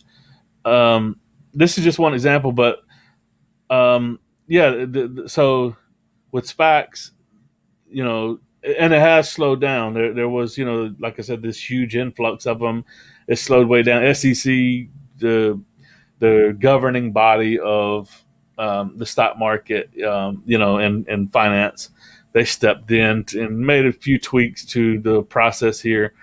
B: this is just one example. But so with SPACs, and it has slowed down. There was, like I said, this huge influx of them. It slowed way down. SEC, the governing body of the stock market, and finance, they stepped in and made a few tweaks to the process here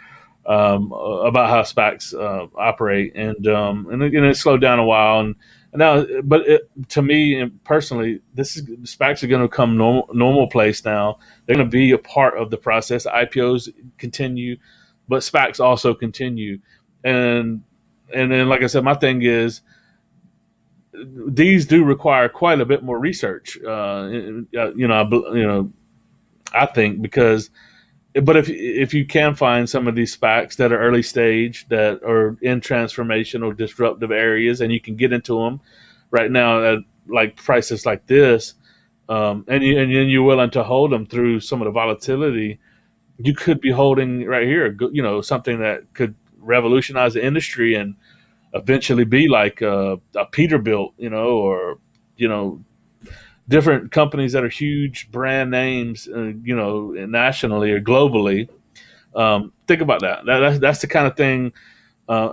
B: about how SPACs operate, and it slowed down a while. And now, but to me personally, SPACs are going to come normal place now. They're going to be a part of the process. IPOs continue, but SPACs also continue. And then, like I said, my thing is these do require quite a bit more research. I think, because but if you can find some of these SPACs that are early stage, that are in transformational disruptive areas, and you can get into them right now at like prices like this, and you're willing to hold them through some of the volatility, you could be holding right here, something that could revolutionize the industry and eventually be like a Peterbilt, or you know different companies that are huge brand names, nationally or globally. Think about that. That's the kind of thing.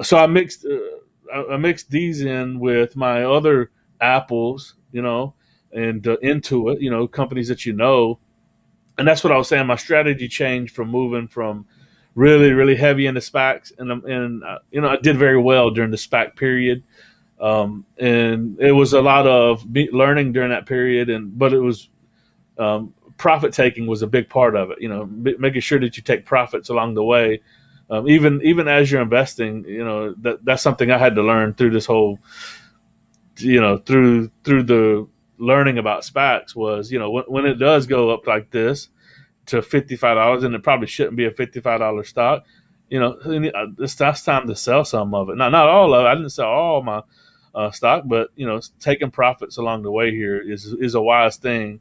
B: So I mixed these in with my other apples, and Intuit, companies that and that's what I was saying. My strategy changed from moving from really really heavy into SPACs, and I did very well during the SPAC period. And it was a lot of learning during that period, but it was profit taking was a big part of it. Making sure that you take profits along the way, even as you're investing. That's something I had to learn through this whole, through the learning about SPACs was, when it does go up like this to $55, and it probably shouldn't be a $55 stock. That's time to sell some of it. Not all of it. I didn't sell all my stock, but taking profits along the way here is a wise thing.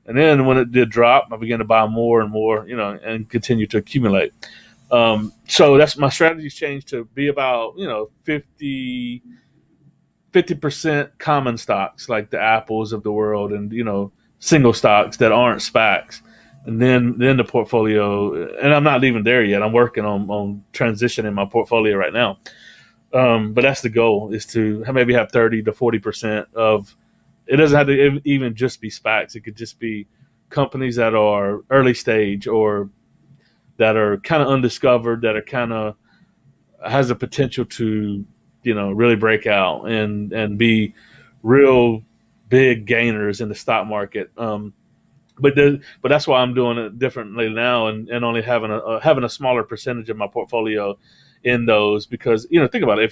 B: And then when it did drop, I began to buy more and more, and continue to accumulate. So that's my strategy's changed to be about 50% common stocks like the Apples of the world, and single stocks that aren't SPACs. And then the portfolio, and I'm not even there yet. I'm working on transitioning my portfolio right now. But that's the goal, is to maybe have 30 to 40% of. It doesn't have to even just be SPACs. It could just be companies that are early stage, or that are kind of undiscovered, that are kind of has the potential to really break out and be real big gainers in the stock market. But that's why I'm doing it differently now, and only having a smaller percentage of my portfolio in those, because think about it,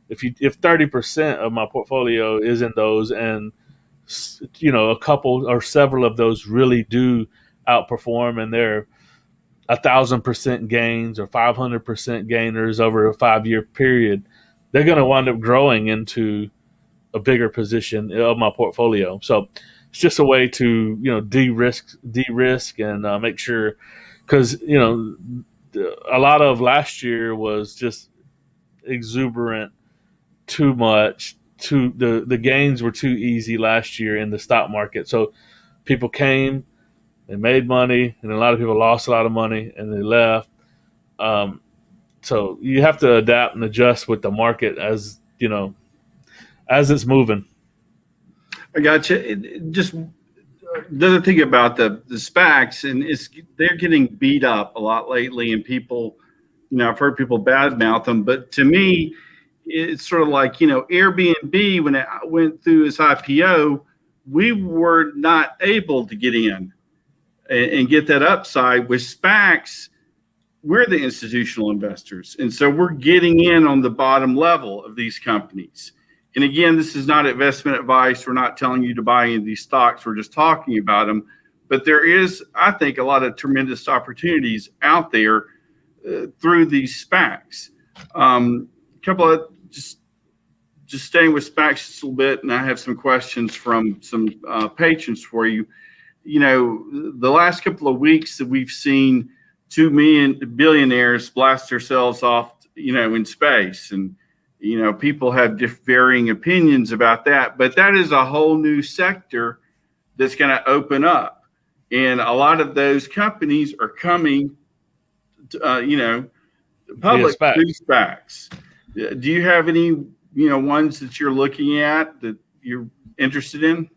B: if 30% of my portfolio is in those, and a couple or several of those really do outperform, and they're 1,000% gains or 500% gainers over a 5-year period, they're going to wind up growing into a bigger position of my portfolio. So it's just a way to de-risk and make sure, because a lot of last year was just exuberant, too much. The gains were too easy last year in the stock market. So people came, they made money, and a lot of people lost a lot of money and they left. So you have to adapt and adjust with the market as it's moving.
A: I got you. Just the other thing about the SPACs, and they're getting beat up a lot lately, and people, I've heard people badmouth them, but to me, it's sort of like, Airbnb, when it went through its IPO, we were not able to get in and get that upside. With SPACs, we're the institutional investors, and so we're getting in on the bottom level of these companies. And again, this is not investment advice. We're not telling you to buy any of these stocks. We're just talking about them. But there is, I think, a lot of tremendous opportunities out there through these SPACs. A couple of just staying with SPACs just a little bit, and I have some questions from some patrons for you. The last couple of weeks that we've seen 2 million billionaires blast themselves off, in space, and people have varying opinions about that, but that is a whole new sector that's going to open up, and a lot of those companies are coming to, public through SPACs. Do you have any, ones that you're looking at that you're interested in?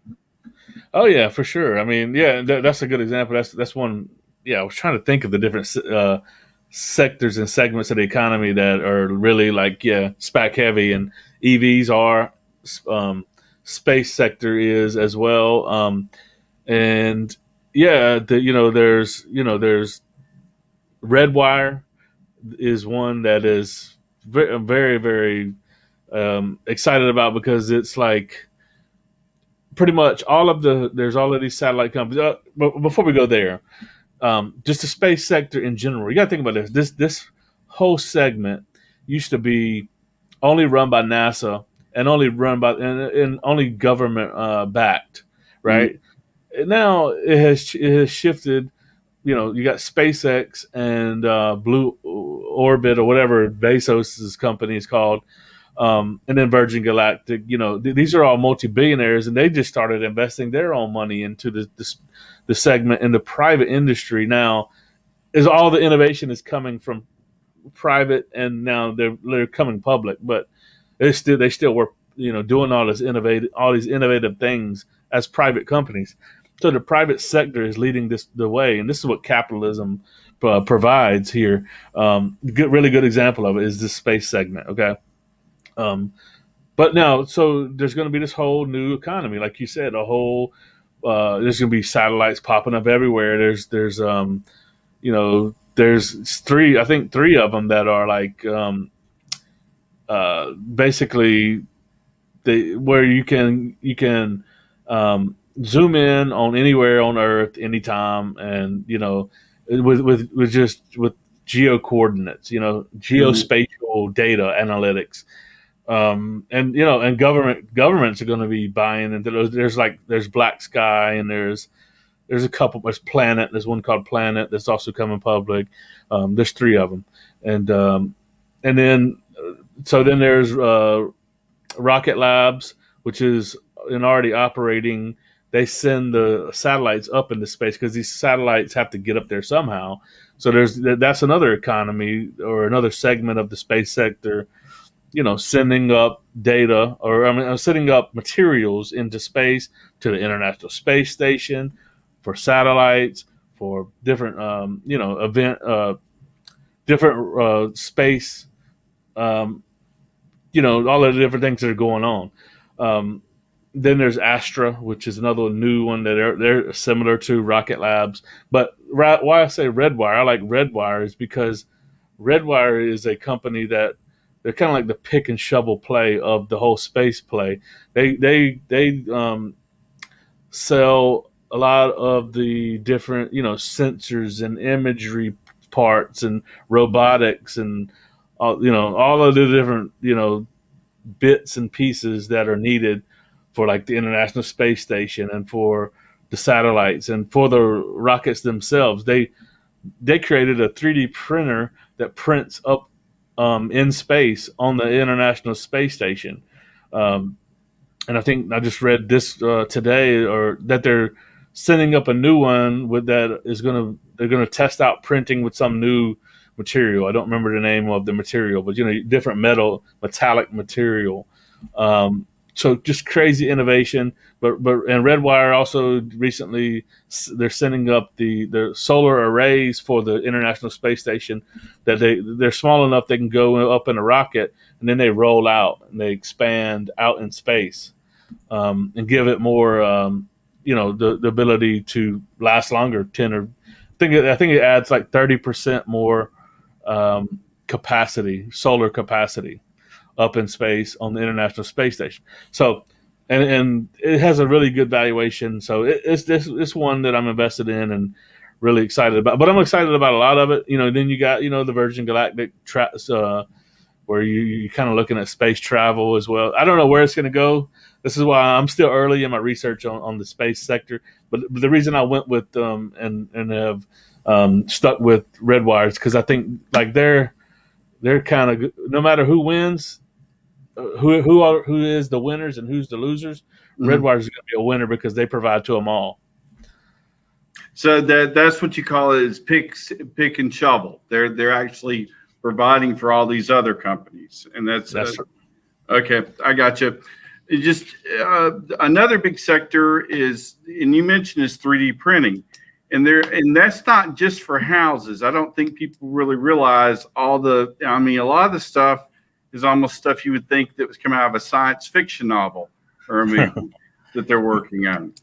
B: Oh yeah, for sure. I mean, yeah, that's a good example. That's one. Yeah, I was trying to think of the different sectors and segments of the economy that are really SPAC heavy, and EVs are, space sector is as well, and yeah, there's Redwire is one that is very very, very excited about, because it's like pretty much there's all of these satellite companies. But before we go there, just the space sector in general. You got to think about this. This whole segment used to be only run by NASA and only run by and only government backed,
A: Mhm.
B: right? And now it has shifted. You got SpaceX and Blue Orbit or whatever Bezos's company is called, and then Virgin Galactic. These are all multi-billionaires, and they just started investing their own money into the segment in the private industry. Now, is all the innovation is coming from private, and now they're coming public, but they still were doing all these innovative things as private companies. So the private sector is leading the way, and this is what capitalism provides here. Really good example of it is the space segment. Okay, um, but now, so there's going to be this whole new economy, like you said, a whole. There's going to be satellites popping up everywhere. There's three, I think three of them that are like basically where you can zoom in on anywhere on Earth anytime, and with geo coordinates,
A: Mhm.
B: geospatial data analytics, and governments are going to be buying into those. There's Black Sky, and there's a couple. There's Planet. There's one called Planet that's also coming public. There's three of them, and then so then there's Rocket Labs, which is already operating. They send the satellites up into space because these satellites have to get up there somehow. So that's another economy or another segment of the space sector. Sending up data, or sending up materials into space to the International Space Station for satellites, for different different space, um, all of the different things that are going on. Um, then there's Astra, which is another new one that they're similar to Rocket Labs. But why I say Redwire, I like Redwire is because Redwire is a company that they're kind of like the pick and shovel play of the whole space play. They sell a lot of the different sensors and imagery parts and robotics and all of the different bits and pieces that are needed for like the International Space Station and for the satellites and for the rockets themselves. They created a 3D printer that prints up in space on the International Space Station. Um, and I think I just read this today, or that they're sending up a new one with that is they're gonna test out printing with some new material. I don't remember the name of the material, but different metallic material. So just crazy innovation. And Redwire also recently they're sending up the solar arrays for the International Space Station that they're small enough they can go up in a rocket, and then they roll out and they expand out in space, and give it more, the ability to last longer. I think it adds like 30% more capacity, solar capacity, up in space on the International Space Station. So, and it has a really good valuation. So it's one that I'm invested in and really excited about. But I'm excited about a lot of it. Then you got the Virgin Galactic where you're kind of looking at space travel as well. I don't know where it's going to go. This is why I'm still early in my research on the space sector. But the reason I went with and have stuck with Redwire is because I think like they're kind of, no matter who wins, who is the winners and who's the losers.
A: Mhm.
B: Redwire is going to be a winner because they provide to them all.
A: So that's what you call it, is pick and shovel. They're actually providing for all these other companies, and that's
B: That's
A: okay. I got you. It just another big sector is, and you mentioned, is 3D printing, and that's not just for houses. I don't think people really realize all the. I mean, a lot of the stuff is almost stuff you would think that was coming out of a science fiction novel or a movie that they're working on.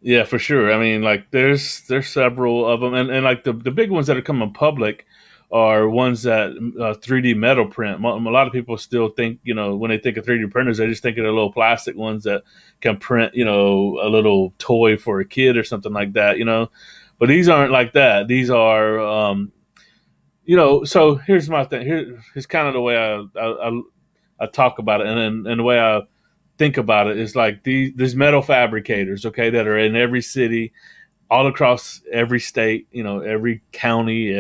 B: Yeah, for sure. I mean, like there's several of them, and like the big ones that are coming public are ones that 3D metal print. A lot of people still think, when they think of 3D printers, they just think of the little plastic ones that can print, a little toy for a kid or something like that. But these aren't like that. These are, so here's my thing. Here's kind of the way I talk about it, and the way I think about it is like these metal fabricators, okay, that are in every city, all across every state, every county,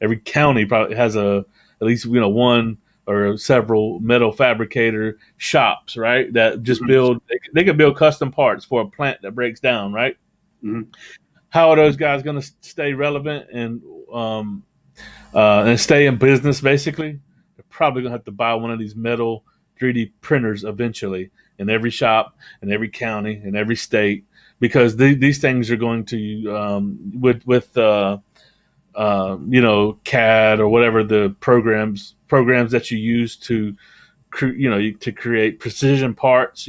B: every county probably has at least one or several metal fabricator shops, right? That just
A: Mhm.
B: they can build custom parts for a plant that breaks down, right?
A: Mhm.
B: How are those guys going to stay relevant um, and stay in business? Basically, they're probably going to have to buy one of these metal 3D printers eventually in every shop, in every county, in every state, because these things are going to CAD or whatever the programs that you use to to create precision parts.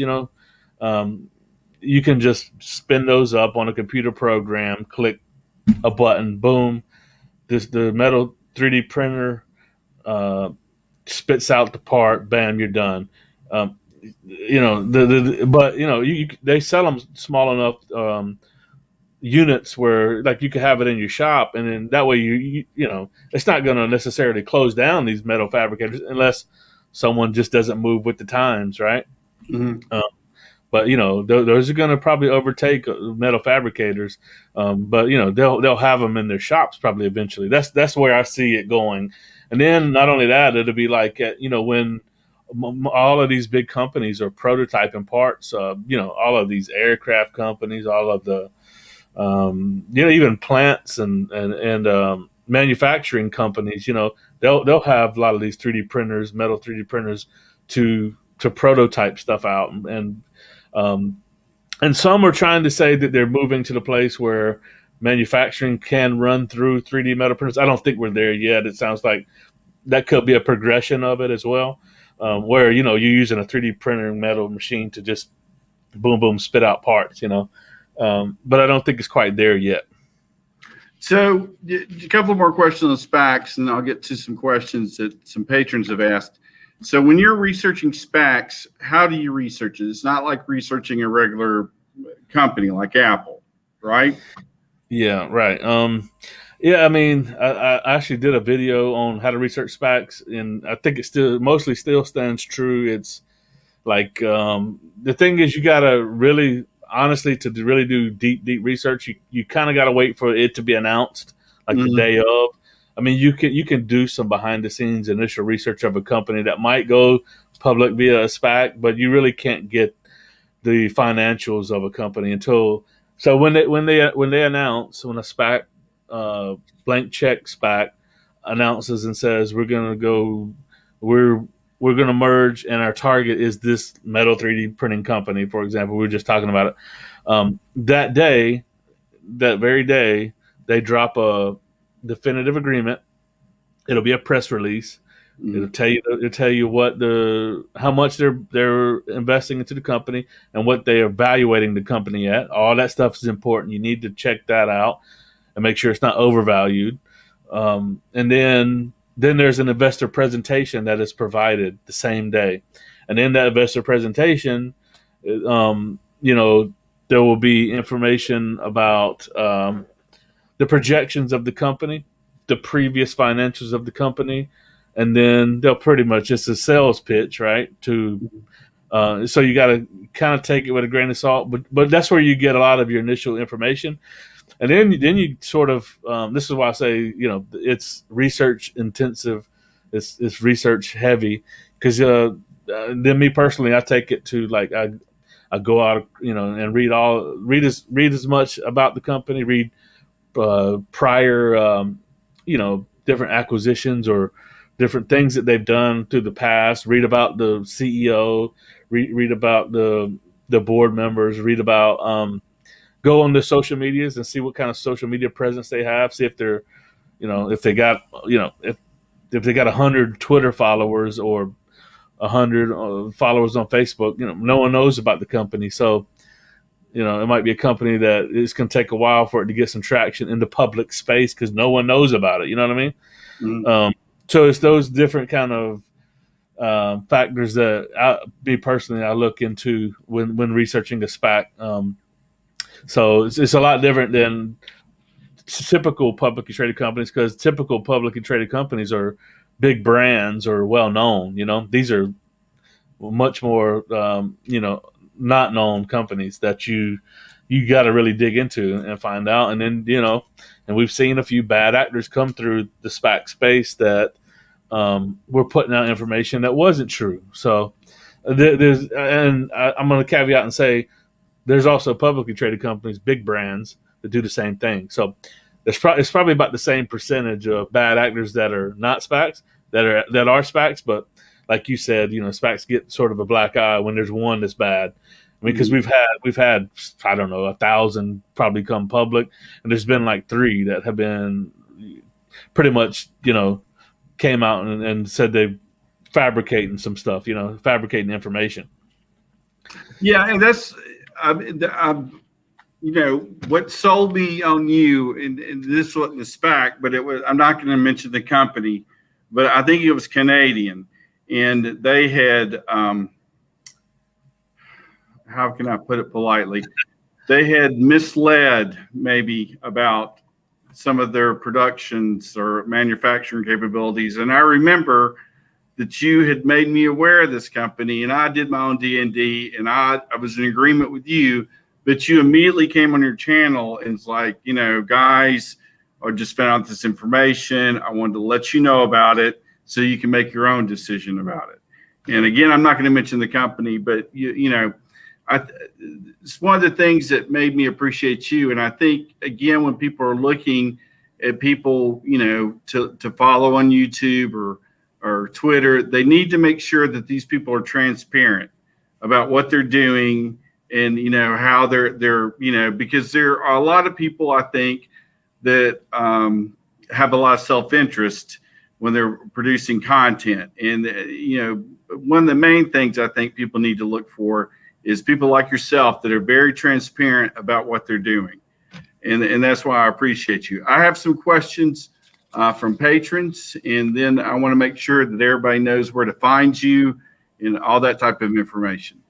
B: Um, you can just spin those up on a computer program, click a button, boom, the metal 3D printer uh, spits out the part, bam, you're done. Um, but they sell them small enough units where like you could have it in your shop, and then that way it's not going to necessarily close down these metal fabricators unless someone just doesn't move with the times, right?
A: Mhm.
B: Um, but those are going to probably overtake metal fabricators. But they'll have them in their shops probably eventually. That's where I see it going. And then not only that, it'll be like when all of these big companies are prototyping parts. All of these aircraft companies, all of the even plants and manufacturing companies. They'll have a lot of these 3D printers, metal 3D printers to prototype stuff out, um, and some are trying to say that they're moving to the place where manufacturing can run through 3D metal printers. I don't think we're there yet. It sounds like that could be a progression of it as well, where you're using a 3D printer metal machine to just boom boom spit out parts. But I don't think it's quite there yet.
A: So, a couple more questions on SPACs, and I'll get to some questions that some patrons have asked. So, when you're researching SPACs, how do you research it? It's not like researching a regular company like Apple, right?
B: Yeah, right. Yeah, I mean, I actually did a video on how to research SPACs, and I think it still stands true. It's like the thing is, you gotta really, honestly, to really do deep research, you kind of gotta wait for it to be announced, like the
A: Mm-hmm.
B: day of. I mean, you can do some behind the scenes initial research of a company that might go public via a SPAC, but you really can't get the financials of a company until when they announce when a SPAC uh, blank check SPAC announces and says we're we're gonna merge and our target is this metal 3D printing company, for example. We were just talking about it. That very day, they drop a definitive agreement. It'll be a press release.
A: Mm-hmm.
B: It'll tell you how much they're investing into the company and what they are evaluating the company at. All that stuff is important. You need to check that out and make sure it's not overvalued. And then there's an investor presentation that is provided the same day, and in that investor presentation, there will be information about the projections of the company, the previous financials of the company, and then they'll pretty much it's a sales pitch, right? So you got to kind of take it with a grain of salt, but that's where you get a lot of your initial information, and then you sort of this is why I say it's research intensive, it's research heavy because then me personally I take it to like I go out and read as much about the company, read prior, different acquisitions or different things that they've done through the past. Read about the CEO, read about the board members, read about go on their social medias and see what kind of social media presence they have. See if they're if they got if they got 100 Twitter followers or 100 followers on Facebook. No one knows about the company, so it might be a company that it's going to take a while for it to get some traction in the public space because no one knows about it. You know what I mean?
A: Mm-hmm.
B: So it's those different kind of factors that me personally, I look into when researching a SPAC. So it's a lot different than typical publicly traded companies, because typical publicly traded companies are big brands or well known. These are much more not known companies that you got to really dig into and find out. And then and we've seen a few bad actors come through the SPAC space that were putting out information that wasn't true. So I'm going to caveat and say there's also publicly traded companies, big brands, that do the same thing. So it's probably about the same percentage of bad actors that are not SPACs that are SPACs, but like you said, SPACs get sort of a black eye when there's one that's bad. I mean, because we've had I don't know 1,000 probably come public, and there's been like 3 that have been pretty much came out and said they fabricating some stuff, fabricating information.
A: Yeah, and that's what sold me on you, and this wasn't the SPAC, but it was. I'm not going to mention the company, but I think it was Canadian, and they had. How can I put it politely? They had misled maybe about some of their productions or manufacturing capabilities. And I remember that you had made me aware of this company, and I did my own D&D, and I was in agreement with you, but you immediately came on your channel and it's like, guys, I just found out this information. I wanted to let you know about it so you can make your own decision about it. And again, I'm not going to mention the company, but it's one of the things that made me appreciate you. And I think, again, when people are looking at people, to follow on YouTube or Twitter, they need to make sure that these people are transparent about what they're doing and, how they're because there are a lot of people, I think, that have a lot of self-interest when they're producing content. And, one of the main things I think people need to look for is people like yourself that are very transparent about what they're doing. And that's why I appreciate you. I have some questions from patrons, and then I want to make sure that everybody knows where to find you and all that type of information.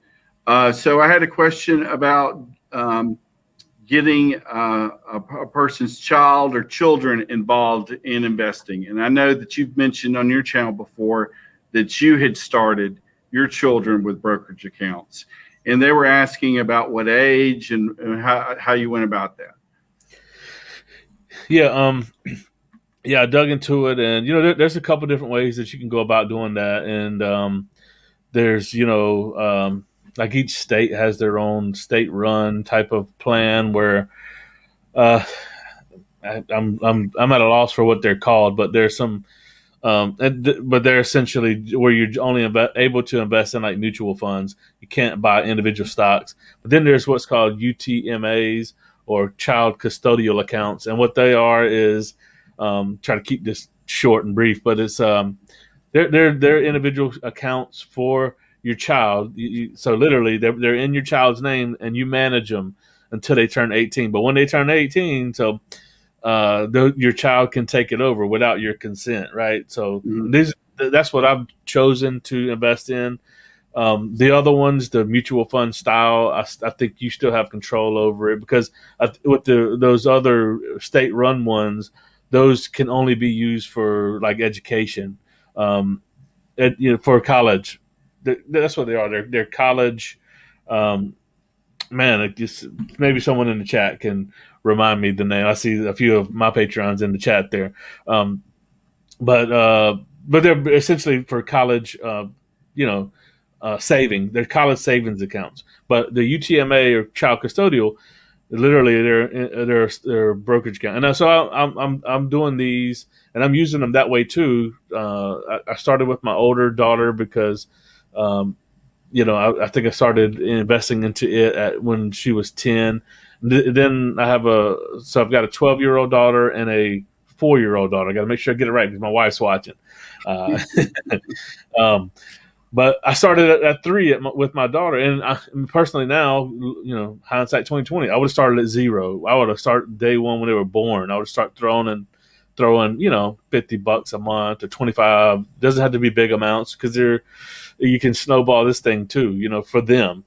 A: So I had a question about getting a person's child or children involved in investing. And I know that you've mentioned on your channel before that you had started your children with brokerage accounts. And they were asking about what age and how you went about that.
B: Yeah, I dug into it, and there's a couple different ways that you can go about doing that, and there's like each state has their own state-run type of plan where I'm at a loss for what they're called, but there's some. But they're essentially where you're only able to invest in like mutual funds. You can't buy individual stocks. But then there's what's called UTMAs or child custodial accounts, and what they are is try to keep this short and brief. But it's they're individual accounts for your child. So literally, they're in your child's name, and you manage them until they turn 18. But when they turn 18, your child can take it over without your consent, right? So that's what I've chosen to invest in. The other ones, the mutual fund style, I think you still have control over it, because with those other state-run ones, those can only be used for like education, for college. That's what they are. They're college. Man, maybe someone in the chat can remind me the name. I see a few of my Patreons in the chat there. But they're essentially for college, saving. They're college savings accounts. But the UTMA or child custodial, literally they're brokerage account. And so I'm doing these, and I'm using them that way too. I started with my older daughter because I think I started investing into it when she was 10. Then I've got a 12-year-old daughter and a 4-year-old daughter. I got to make sure I get it right because my wife's watching. But I started at 3 with my daughter, and personally now, hindsight 2020, I would have started at 0. I would have started day one when they were born. I would start throwing $50 a month or 25. Doesn't have to be big amounts because you can snowball this thing too, for them.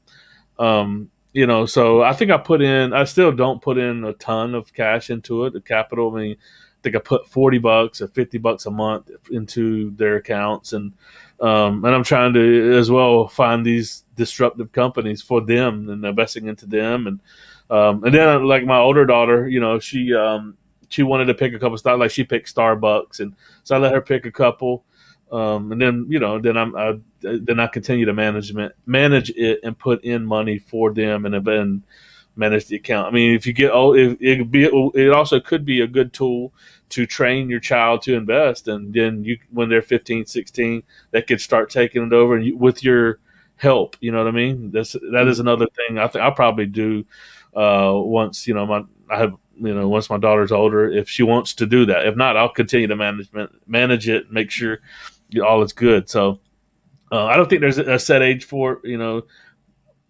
B: So I think I still don't put in a ton of cash into it, the capital. I mean, I think I put $40 or $50 a month into their accounts, and I'm trying to as well find these disruptive companies for them and investing into them, and then like my older daughter, she wanted to pick a couple stocks, like she picked Starbucks, and so I let her pick a couple, and then then I continue to manage it and put in money for them and then manage the account. I mean, if you get old, it also could be a good tool to train your child to invest, and then when they're 15, 16, they could start taking it over and with your help. You know what I mean? That is another thing I think I'll probably do once once my daughter's older, if she wants to do that. If not, I'll continue to manage it, make sure all is good. So I don't think there's a set age for it.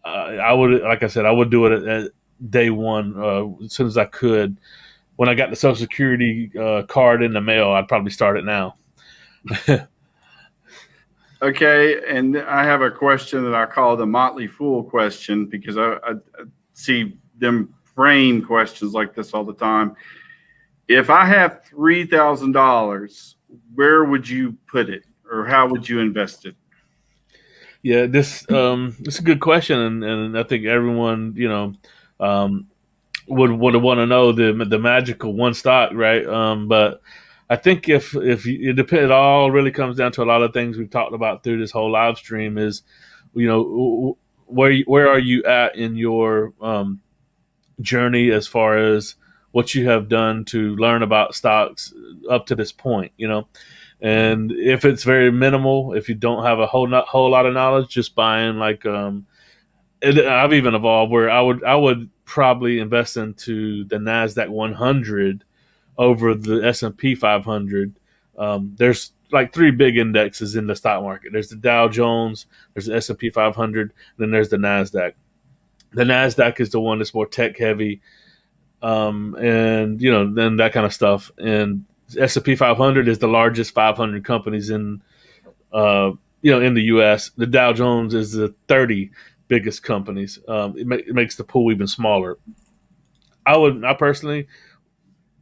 B: I would, like I said, I would do it at day one as soon as I could. When I got the Social Security card in the mail, I'd probably start it now.
A: Okay, and I have a question that I call the Motley Fool question, because I see them frame questions like this all the time. If I have $3,000, where would you put it, or how would you invest it?
B: Yeah, this is a good question, and I think everyone would want to know the magical one stock, right? But I think if it depends, it all really comes down to a lot of things we've talked about through this whole live stream. Is where are you at in your journey as far as what you have done to learn about stocks up to this point, and if it's very minimal, if you don't have a whole lot of knowledge, just buying I've even evolved where I would probably invest into the NASDAQ 100 over the S&P 500. There's like three big indexes in the stock market. There's the Dow Jones, there's the S&P 500, then there's the NASDAQ. The NASDAQ is the one that's more tech heavy, and then that kind of stuff. And S&P 500 is the largest 500 companies in in the U.S. The Dow Jones is the 30 biggest companies. It makes the pool even smaller. I personally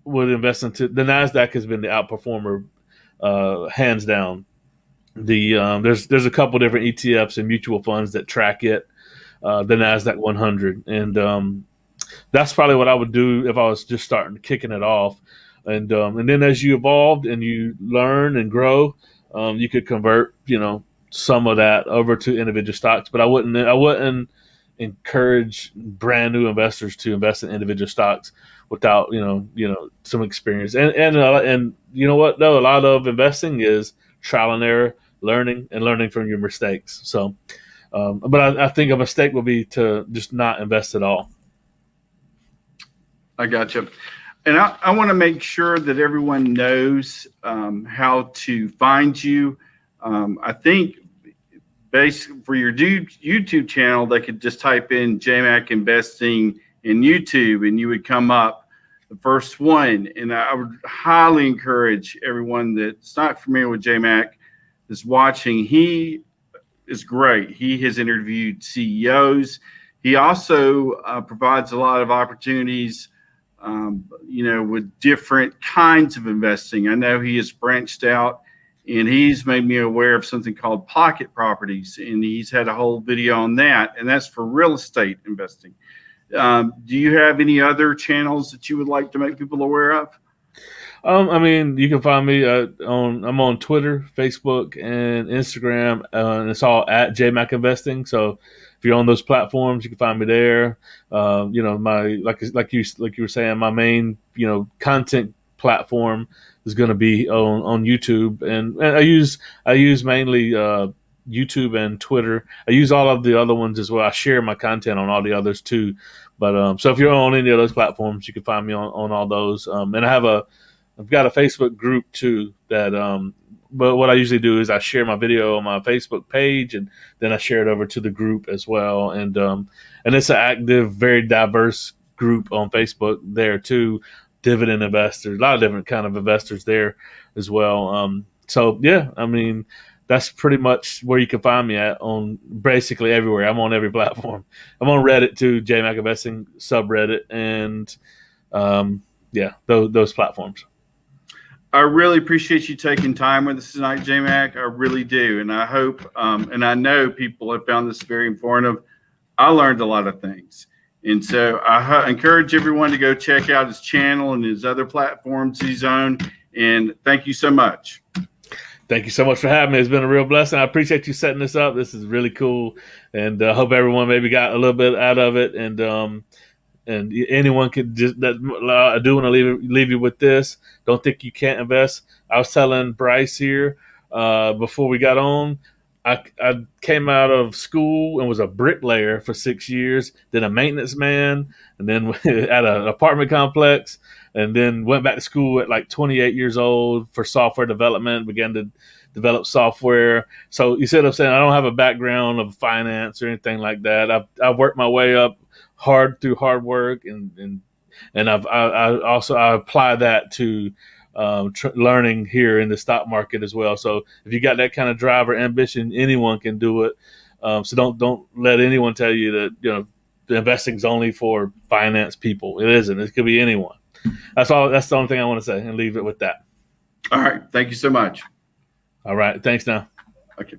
B: would invest into the NASDAQ. Has been the outperformer, hands down. There's a couple different ETFs and mutual funds that track it. The NASDAQ 100, and that's probably what I would do if I was just kicking it off. And then as you evolved and you learn and grow, you could convert some of that over to individual stocks. But I wouldn't encourage brand new investors to invest in individual stocks without some experience. And you know what though, a lot of investing is trial and error, learning from your mistakes. So. But I think a mistake would be to just not invest at all.
A: I gotcha. And I want to make sure that everyone knows how to find you. I think basically for your YouTube channel, they could just type in JMac Investing in YouTube and you would come up the first one. And I would highly encourage everyone that's not familiar with JMac is watching. He is great. He has interviewed CEOs. He also provides a lot of opportunities, with different kinds of investing. I know he has branched out and he's made me aware of something called pocket properties, and he's had a whole video on that, and that's for real estate investing. Do you have any other channels that you would like to make people aware of?
B: You can find me I'm on Twitter, Facebook, and Instagram, and it's all at JMac Investing. So if you're on those platforms, you can find me there. My like you were saying, my main content platform is going to be on YouTube, and I use mainly YouTube and Twitter. I use all of the other ones as well. I share my content on all the others too. But so if you're on any of those platforms, you can find me on all those. And I've got a Facebook group too that, but what I usually do is I share my video on my Facebook page and then I share it over to the group as well. And it's an active, very diverse group on Facebook there too. Dividend investors, a lot of different kind of investors there as well. So yeah, that's pretty much where you can find me at on basically everywhere. I'm on every platform. I'm on Reddit too, JMac Investing subreddit, and those platforms.
A: I really appreciate you taking time with us tonight, JMac. I really do. And I hope, and I know people have found this very informative. I learned a lot of things. And so I encourage everyone to go check out his channel and his other platforms he's on. And thank you so much.
B: Thank you so much for having me. It's been a real blessing. I appreciate you setting this up. This is really cool. And I hope everyone maybe got a little bit out of it. And anyone could I do want to leave you with this. Don't think you can't invest. I was telling Bryce here before we got on, I came out of school and was a bricklayer for 6 years, then a maintenance man, and then at an apartment complex, and then went back to school at like 28 years old for software development, began to develop software. So you see what I'm saying? I don't have a background of finance or anything like that. I've worked my way up through hard work, and I apply that to learning here in the stock market as well. So if you got that kind of drive or ambition, anyone can do it. So don't let anyone tell you that the investing is only for finance people. It isn't. It could be anyone. That's all. That's the only thing I want to say, and leave it with that.
A: All right. Thank you so much.
B: All right. Thanks now.
A: Okay.